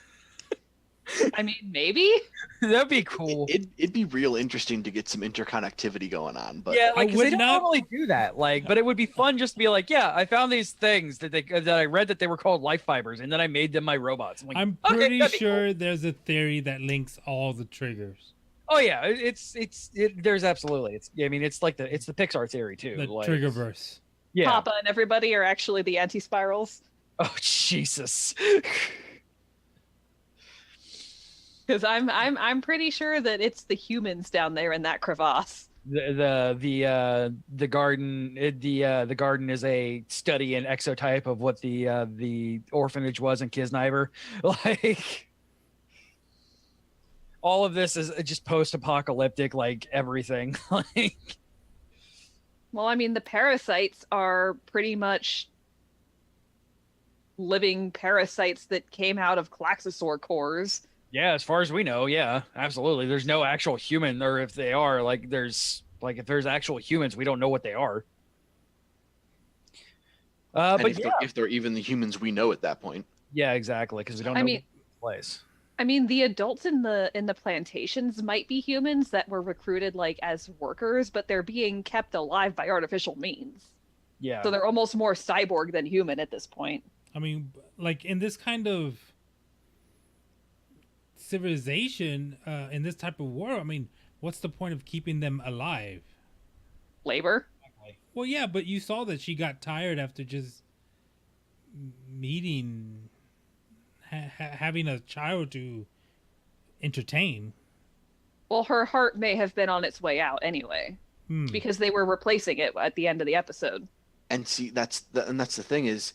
I mean, maybe that'd be cool. It'd be real interesting to get some interconnectivity going on, but yeah, like 'cause they don't normally do that. Like, but it would be fun just to be like, yeah, I found these things that I read that they were called life fibers, and then I made them my robots. I'm, like, I'm pretty sure there's a theory that links all the triggers. Oh yeah, there's absolutely. It's like the Pixar theory too. The like, Triggerverse. Yeah. Papa and everybody are actually the anti-spirals. Oh Jesus. Because I'm pretty sure that it's the humans down there in that crevasse. The garden the garden is a study in exotype of what the orphanage was in Kisniver. Like all of this is just post-apocalyptic, like everything. Like, well, I mean, the parasites are pretty much living parasites that came out of Klaxosaur cores. yeah, as far as we know, yeah, absolutely. There's no actual human, or if they are, like, if there's actual humans, we don't know what they are. But if they're even the humans we know at that point. Yeah, exactly, because we don't know the place. I mean, the adults in the plantations might be humans that were recruited like as workers, but they're being kept alive by artificial means. Yeah. So they're almost more cyborg than human at this point. I mean, like in this kind of civilization, in this type of world, I mean, what's the point of keeping them alive? Labor. Well, yeah, but you saw that she got tired after just meeting, having a child to entertain. Well, her heart may have been on its way out anyway, because they were replacing it at the end of the episode. And see, that's the thing is,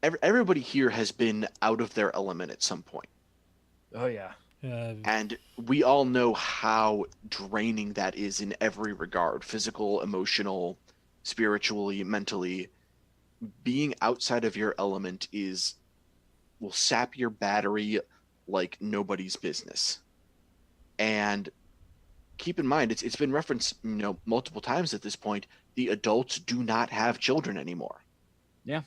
everybody here has been out of their element at some point. Oh yeah. And we all know how draining that is in every regard: physical, emotional, spiritually, mentally. Being outside of your element will sap your battery like nobody's business. And keep in mind, it's been referenced, multiple times at this point, the adults do not have children anymore. Yeah.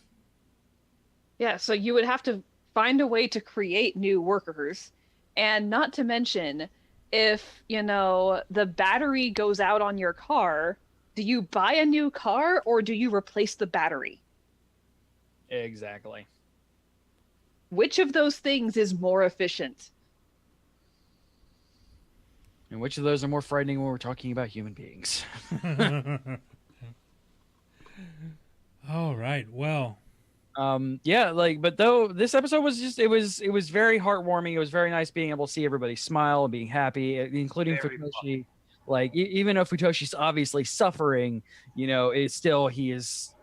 Yeah, so you would have to find a way to create new workers. And not to mention, if, the battery goes out on your car, do you buy a new car or do you replace the battery? Exactly. Which of those things is more efficient? And which of those are more frightening when we're talking about human beings? All right. Well, Yeah, like, but though this episode was just, it was very heartwarming. It was very nice being able to see everybody smile and being happy, including Very Futoshi. Like, even though Futoshi's obviously suffering, it's still, he is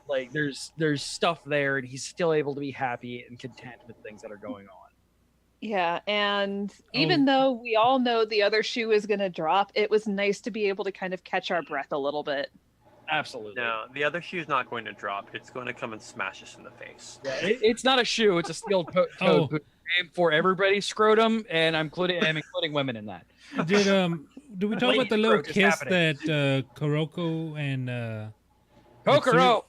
like, there's stuff there, and he's still able to be happy and content with things that are going on. Yeah, and even though we all know the other shoe is going to drop, it was nice to be able to kind of catch our breath a little bit. Absolutely. No, the other shoe's not going to drop. It's going to come and smash us in the face. Yeah, it's not a shoe; it's a steel toed boot aimed for everybody's scrotum, and I'm including women in that. Did we talk about the little kiss that Kuroko and Kokoro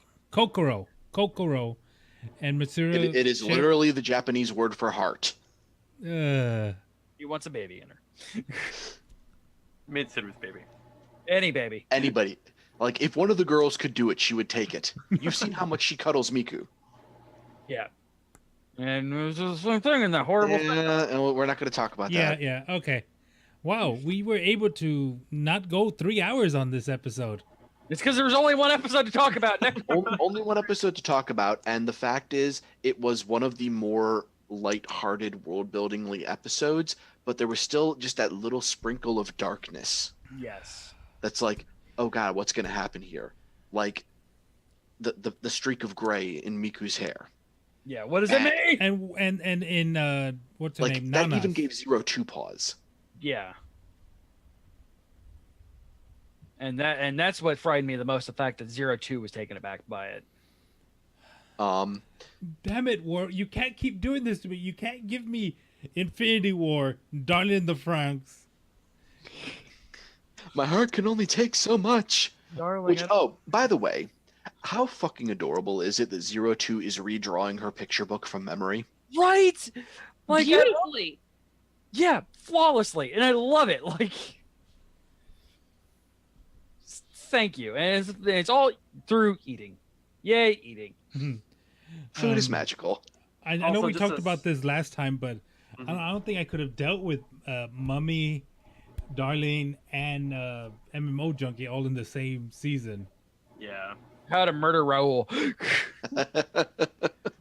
and Mitsuru? It is shared? literally the Japanese word for heart. He wants a baby in her. Mitsuru's baby. Any baby. Anybody. Like, if one of the girls could do it, she would take it. You've seen how much she cuddles Miku. Yeah. And it was the same thing in that horrible thing. And we're not going to talk about that. Yeah, okay. Wow, we were able to not go 3 hours on this episode. It's because there was only one episode to talk about. Only one episode to talk about, and the fact is, it was one of the more light-hearted, world-buildingly episodes, but there was still just that little sprinkle of darkness. Yes. That's like, oh god, what's going to happen here? Like, the streak of gray in Miku's hair. Yeah, what does it mean? And in what's her Like, name? that Nana's. even gave Zero 2 pause. Yeah. And that's what frightened me the most, the fact that 02 was taken aback by it. Damn it, War! You can't keep doing this to me. You can't give me Infinity War, Darling the FRANXX. My heart can only take so much. Darling. By the way, how fucking adorable is it that 02 is redrawing her picture book from memory? Right? Like, Beautifully. Yeah, flawlessly. And I love it. Like, thank you. And it's all through eating. Yay, eating. Food is magical. I know we talked about this last time, but I don't think I could have dealt with Mummy, Darlene, and MMO Junkie all in the same season. Yeah. How to Murder Raoul.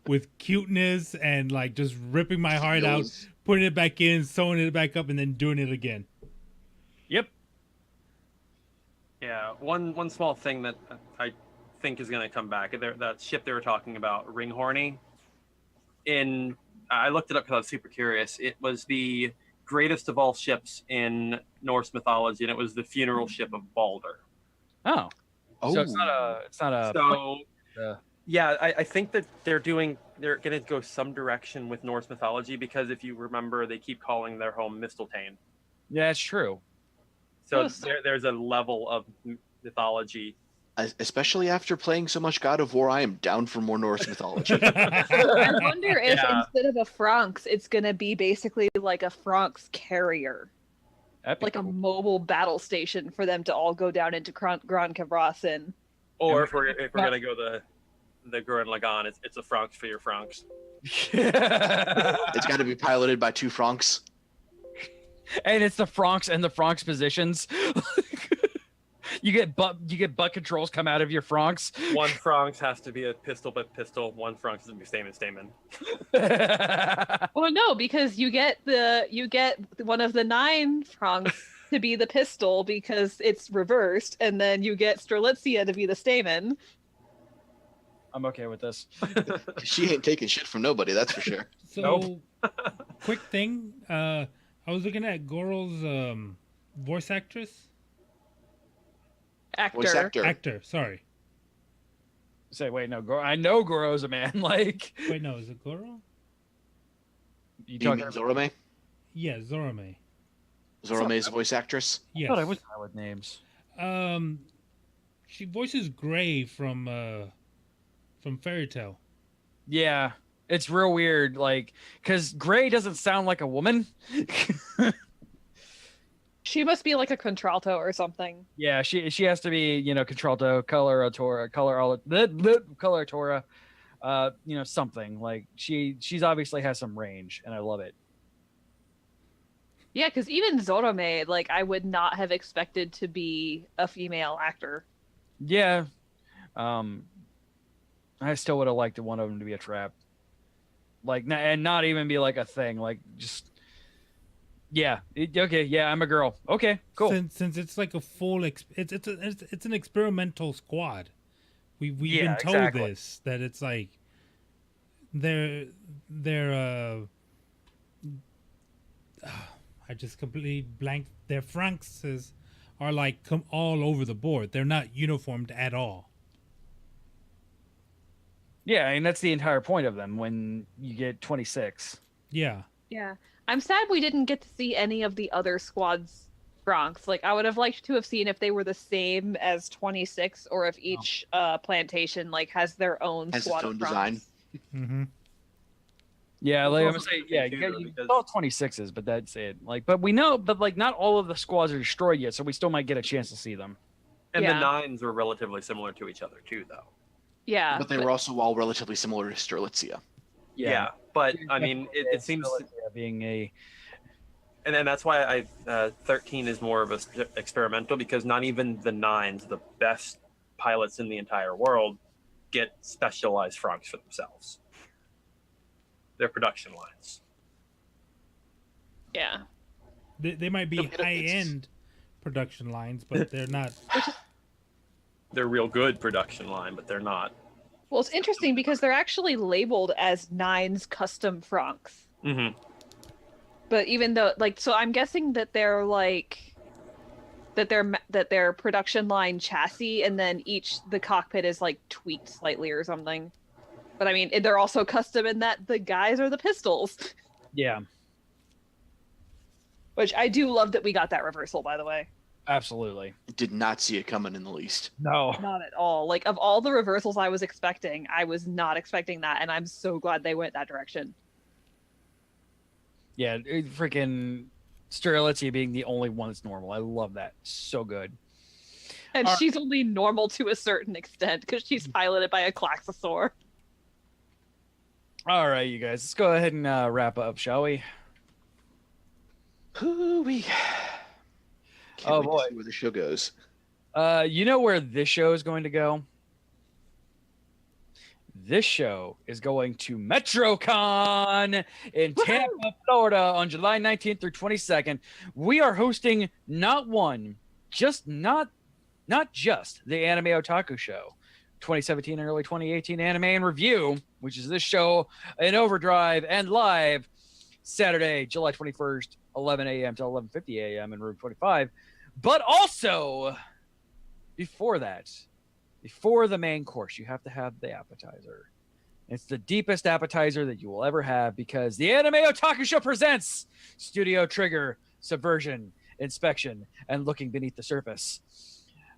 With cuteness and like just ripping my heart out, putting it back in, sewing it back up, and then doing it again. Yep. Yeah. One small thing that I think is going to come back. That ship they were talking about, Ringhorny. I looked it up because I was super curious. It was the greatest of all ships in Norse mythology, and it was the funeral ship of Balder. Oh. So it's not a. So yeah, I think that they're going to go some direction with Norse mythology, because if you remember, they keep calling their home Misteltein. Yeah, it's true. So there's a level of mythology. Especially after playing so much God of War, I am down for more Norse mythology. I wonder if instead of a FRANXX, it's going to be basically like a FRANXX carrier. Like a mobile battle station for them to all go down into Grand Kavrasin. Or if we're going to go the Gurren Lagann, it's a FRANXX for your FRANXX. It's got to be piloted by 2 FRANXX. And it's the FRANXX and the FRANXX positions. You get butt controls come out of your FRANXX. One FRANXX has to be a pistol, but pistol. One FRANXX is to be stamen. Well, no, because you get one of the 9 FRANXX to be the pistol because it's reversed, and then you get Strelitzia to be the stamen. I'm okay with this. She ain't taking shit from nobody, that's for sure. So, quick thing. I was looking at Goro's voice actress. Voice Actor, sorry. Say, wait, no, I know Goro's a man. Like, wait, no, is it Goro? You mean Zorome? Yeah, Zorome. Zorome's voice actress? Yes. I thought I was bad with names. She voices Gray from Fairy Tail. Yeah, it's real weird, like, because Gray doesn't sound like a woman. She must be like a contralto or something. Yeah, she has to be, contralto, coloratura, something. Like she's obviously has some range, and I love it. Yeah, because even Zorome, like, I would not have expected to be a female actor. Yeah. I still would have liked one of them to be a trap. Like, and not even be like a thing. Like, just, yeah. Okay, yeah, I'm a girl. Okay, cool. Since it's like a full, it's an experimental squad. We've Yeah, been told exactly. this, that it's like they're I just completely blanked. Their FRANXXs are like all over the board. They're not uniformed at all. Yeah, and that's the entire point of them when you get 26. Yeah. Yeah. I'm sad we didn't get to see any of the other squad's FRANXXs. Like, I would have liked to have seen if they were the same as 26 or if each plantation, like, has their own Has squad its own of design. FRANXXs. Mm-hmm. Yeah, like I'm also saying, interesting yeah, too, though, you because- saw 26s, but that's it. Like, but we know, but like, not all of the squads are destroyed yet, so we still might get a chance to see them. And Yeah. the nines were relatively similar to each other too, though. Yeah. But they were also all relatively similar to Strelitzia. Yeah, but I mean, it seems, being a and then that's why 13 is more of a experimental, because not even the nines, the best pilots in the entire world, get specialized FRANXXs for themselves. They're production lines. Yeah. They might be It's- high-end production lines, but they're not. They're real good production line, but they're not. Well, it's interesting because they're actually labeled as Nine's custom FRANXXs. Mm-hmm. But even though, like, so I'm guessing that they're like that they're production line chassis, and then the cockpit is like tweaked slightly or something. But I mean, they're also custom in that the guys are the pistols, yeah, which I do love that we got that reversal. By the way, absolutely. Did not see it coming in the least. No, not at all. Like, of all the reversals I was expecting, I was not expecting that, and I'm so glad they went that direction. yeah, freaking Strelitzia being the only one that's normal. I love that. So good. And she's only normal to a certain extent because she's piloted by a Klaxosaur. All right, you guys, let's go ahead and wrap up, shall we? Hoo-wee. Can't Oh, wait to boy. see where the show goes. You know where this show is going to go? This show is going to Metrocon in Tampa, Florida on July 19th through 22nd. We are hosting not just the Anime Otaku Show, 2017 and early 2018 Anime and Review, which is this show in overdrive and live Saturday, July 21st, 11 a.m. to 11:50 a.m. in room 25. But also, before that, before the main course, you have to have the appetizer. It's the deepest appetizer that you will ever have because the Anime Otaku Show presents Studio Trigger, Subversion, Inspection, and Looking Beneath the Surface.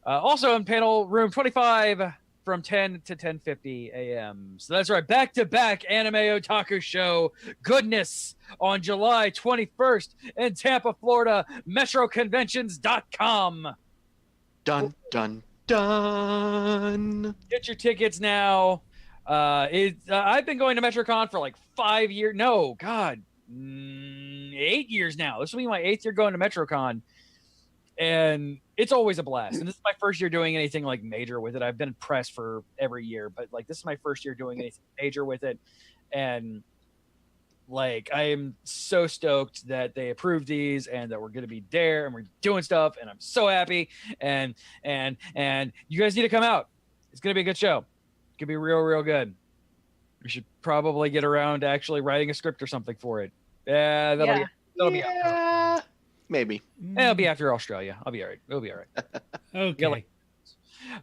Also in panel room 25 from 10 to 10:50 a.m. So that's right, back-to-back Anime Otaku Show goodness on July 21st in Tampa, Florida, metroconventions.com. Dun, dun, dun. Get your tickets now. I've been going to Metrocon for like 5 years. No, God, 8 years now. This will be my 8th year going to Metrocon. And it's always a blast. And this is my first year doing anything like major with it. I've been pressed for every year, but like this is my first year doing anything major with it. And like I am so stoked that they approved these and that we're gonna be there and we're doing stuff and I'm so happy. And you guys need to come out. It's gonna be a good show. It's gonna be real good. We should probably get around to actually writing a script or something for it. Yeah, that'll be after. Maybe. It'll be after Australia. I'll be all right. It'll be all right. Okay.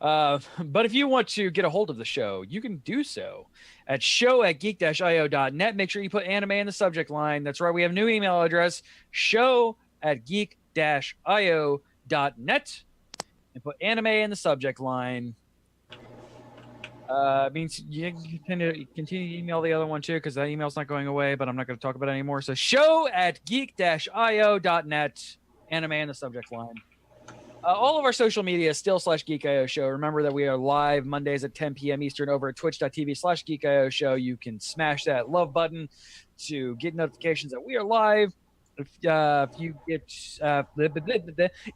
But if you want to get a hold of the show, you can do so at show@geek-io.net. Make sure you put anime in the subject line. That's right. We have a new email address, show@geek-io.net, and put anime in the subject line. Means you can continue to email the other one too, because that email's not going away, but I'm not going to talk about it anymore. So show@geek-io.net, anime in the subject line. All of our social media is still /GeekIO Show. Remember that we are live Mondays at 10 p.m. Eastern over at twitch.tv/GeekIO Show. You can smash that love button to get notifications that we are live. If you get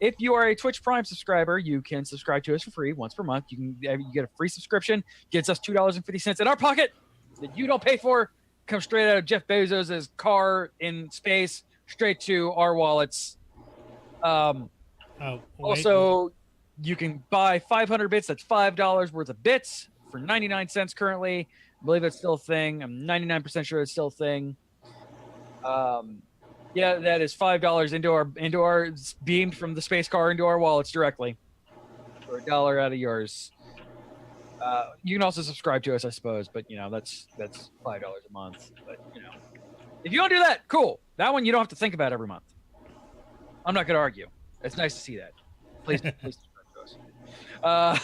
if you are a Twitch Prime subscriber, you can subscribe to us for free once per month. You get a free subscription, gets us $2.50 in our pocket that you don't pay for. Comes straight out of Jeff Bezos's car in space, straight to our wallets. Also, you can buy 500 bits. That's $5 worth of bits for 99 cents currently. I believe it's still a thing. I'm 99% sure it's still a thing. Yeah, that is $5 into our beamed from the space car into our wallets directly for $1 out of yours. You can also subscribe to us, I suppose, but that's $5 a month. But if you want to do that, cool. That one you don't have to think about every month. I'm not going to argue. It's nice to see that. Please subscribe to us.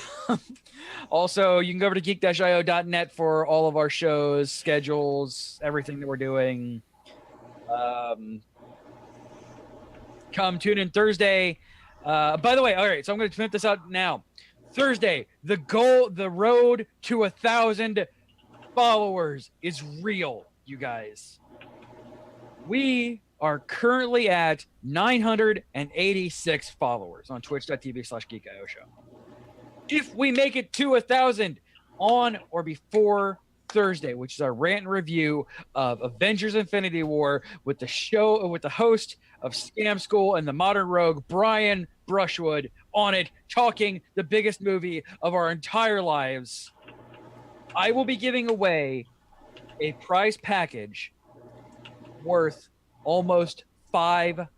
Also, you can go over to geek-io.net for all of our shows, schedules, everything that we're doing. Come tune in Thursday. By the way, all right, so I'm going to put this out now. Thursday, the road to 1,000 followers is real, you guys. We are currently at 986 followers on twitch.tv/geekio show. If we make it to 1,000 on or before Thursday, which is our rant and review of Avengers Infinity War with the host of Scam School and the Modern Rogue, Brian Brushwood, on it, talking the biggest movie of our entire lives, I will be giving away a prize package worth almost $500.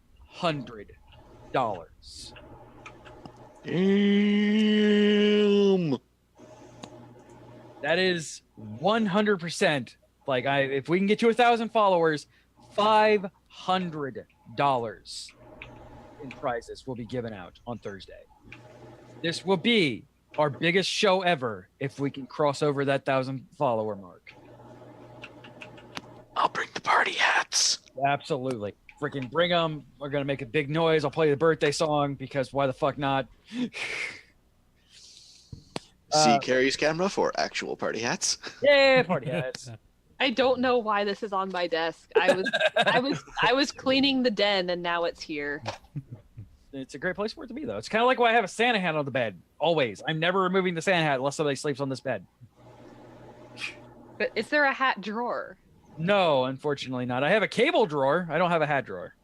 Damn. That is 100%. If we can get to 1,000 followers, $500 in prizes will be given out on Thursday. This will be our biggest show ever if we can cross over that 1,000 follower mark. I'll bring the party hats. Absolutely. Freaking bring them. We're going to make a big noise. I'll play the birthday song because why the fuck not? See Carrie's camera for actual party hats. Yeah, party hats. I don't know why this is on my desk. I was cleaning the den and now it's here. It's a great place for it to be, though. It's kind of like why I have a Santa hat on the bed. Always. I'm never removing the Santa hat unless somebody sleeps on this bed. But is there a hat drawer? No, unfortunately not. I have a cable drawer. I don't have a hat drawer.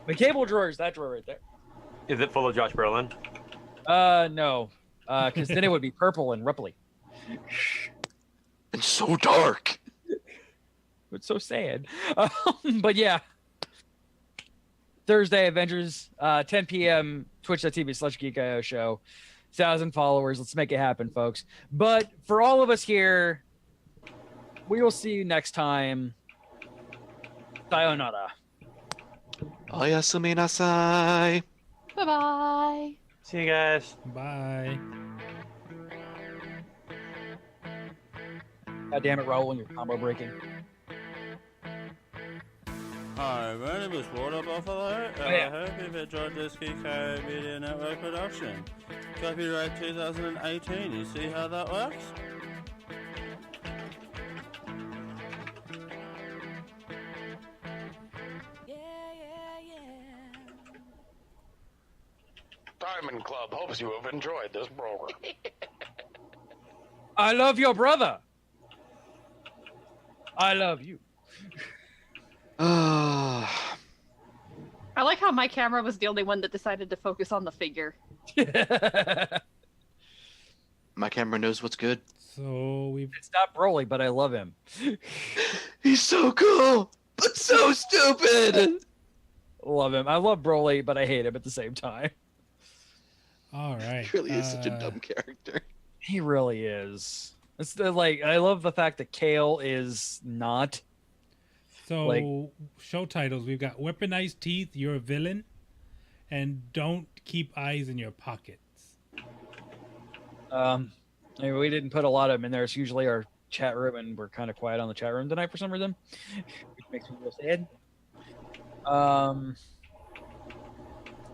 The cable drawer is that drawer right there. Is it full of Josh Brolin? No. Because then it would be purple and ripply. And so dark. It's so sad. But yeah. Thursday, Avengers, 10 p.m., twitch.tv/geekio show. 1,000 followers. Let's make it happen, folks. But for all of us here, we will see you next time. Sayonara. Oyasumi nasai. Bye-bye. See you guys. Bye. God damn it, Raul, when you're combo breaking. Hi, my name is Walter Buffalo, and I hope you've enjoyed this Geek Media Network production. Copyright 2018, you see how that works? Diamond Club hopes you have enjoyed this program. I love your brother. I love you. I like how my camera was the only one that decided to focus on the figure. My camera knows what's good. So we've... It's not Broly, but I love him. He's so cool, but so stupid. Love him. I love Broly, but I hate him at the same time. All right. He really is such a dumb character. He really is. It's I love the fact that Kale is not. So show titles, we've got Weaponized Teeth, You're a Villain, and Don't Keep Eyes in Your Pockets. I mean, we didn't put a lot of them in there. It's usually our chat room, and we're kind of quiet on the chat room tonight for some reason, which makes me real sad.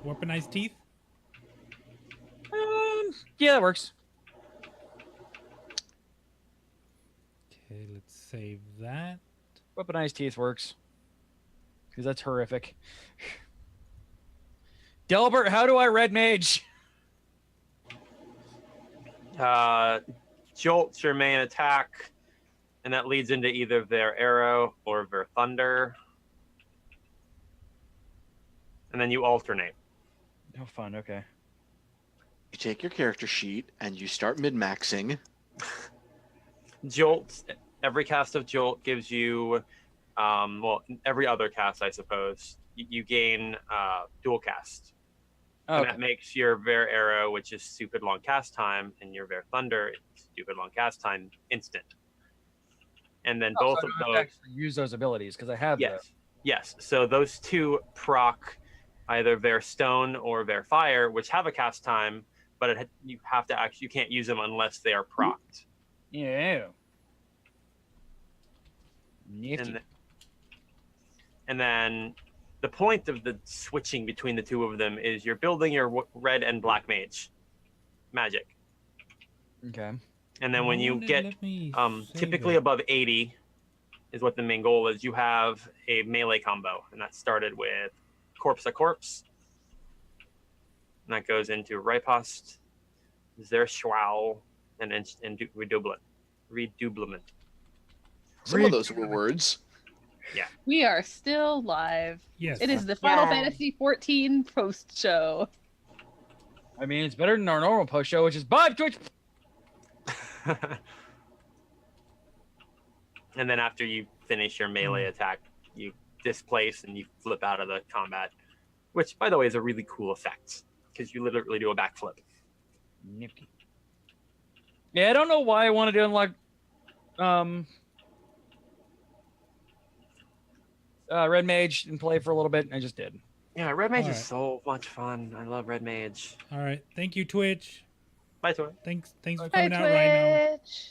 Weaponized Teeth? Yeah, that works. Okay, let's save that. Weaponized Teeth works. because that's horrific. Delbert, how do I red mage? Jolt's your main attack, and that leads into either their arrow or their thunder. And then you alternate. Oh, fun. Okay. You take your character sheet and you start min-maxing. Jolt, every cast of Jolt gives you, well, every other cast, I suppose, you gain dual cast. Oh, And that makes your Ver Arrow, which is stupid long cast time, and your Ver Thunder, stupid long cast time, instant. And then both so of I don't those have to actually use those abilities because I have Yes. So those two proc either Ver Stone or Ver Fire, which have a cast time, but you have to actually, you can't use them unless they are procced. Yeah. Nifty. And then the point of the switching between the two of them is you're building your red and black mage magic. Okay. And then when you get Let me typically that. above 80 is what the main goal is, you have a melee combo. And that started with Corpse a Corpse. And that goes into Riposte, Zerschwal, and Redoublement. Some of those were words. Yeah. We are still live. Yes. It is the Final Yeah. Fantasy 14 post show. I mean, it's better than our normal post show, which is Bob Twitch. And then after you finish your melee attack, you displace and you flip out of the combat, which, by the way, is a really cool effect because you literally do a backflip. Nifty. Yeah, I don't know why I wanted to unlock Red Mage and play for a little bit. I just did. Yeah, Red Mage All is right. so much fun. I love Red Mage. All right. Thank you, Twitch. Bye, Toy. Thanks for Hi, coming out right now. Twitch.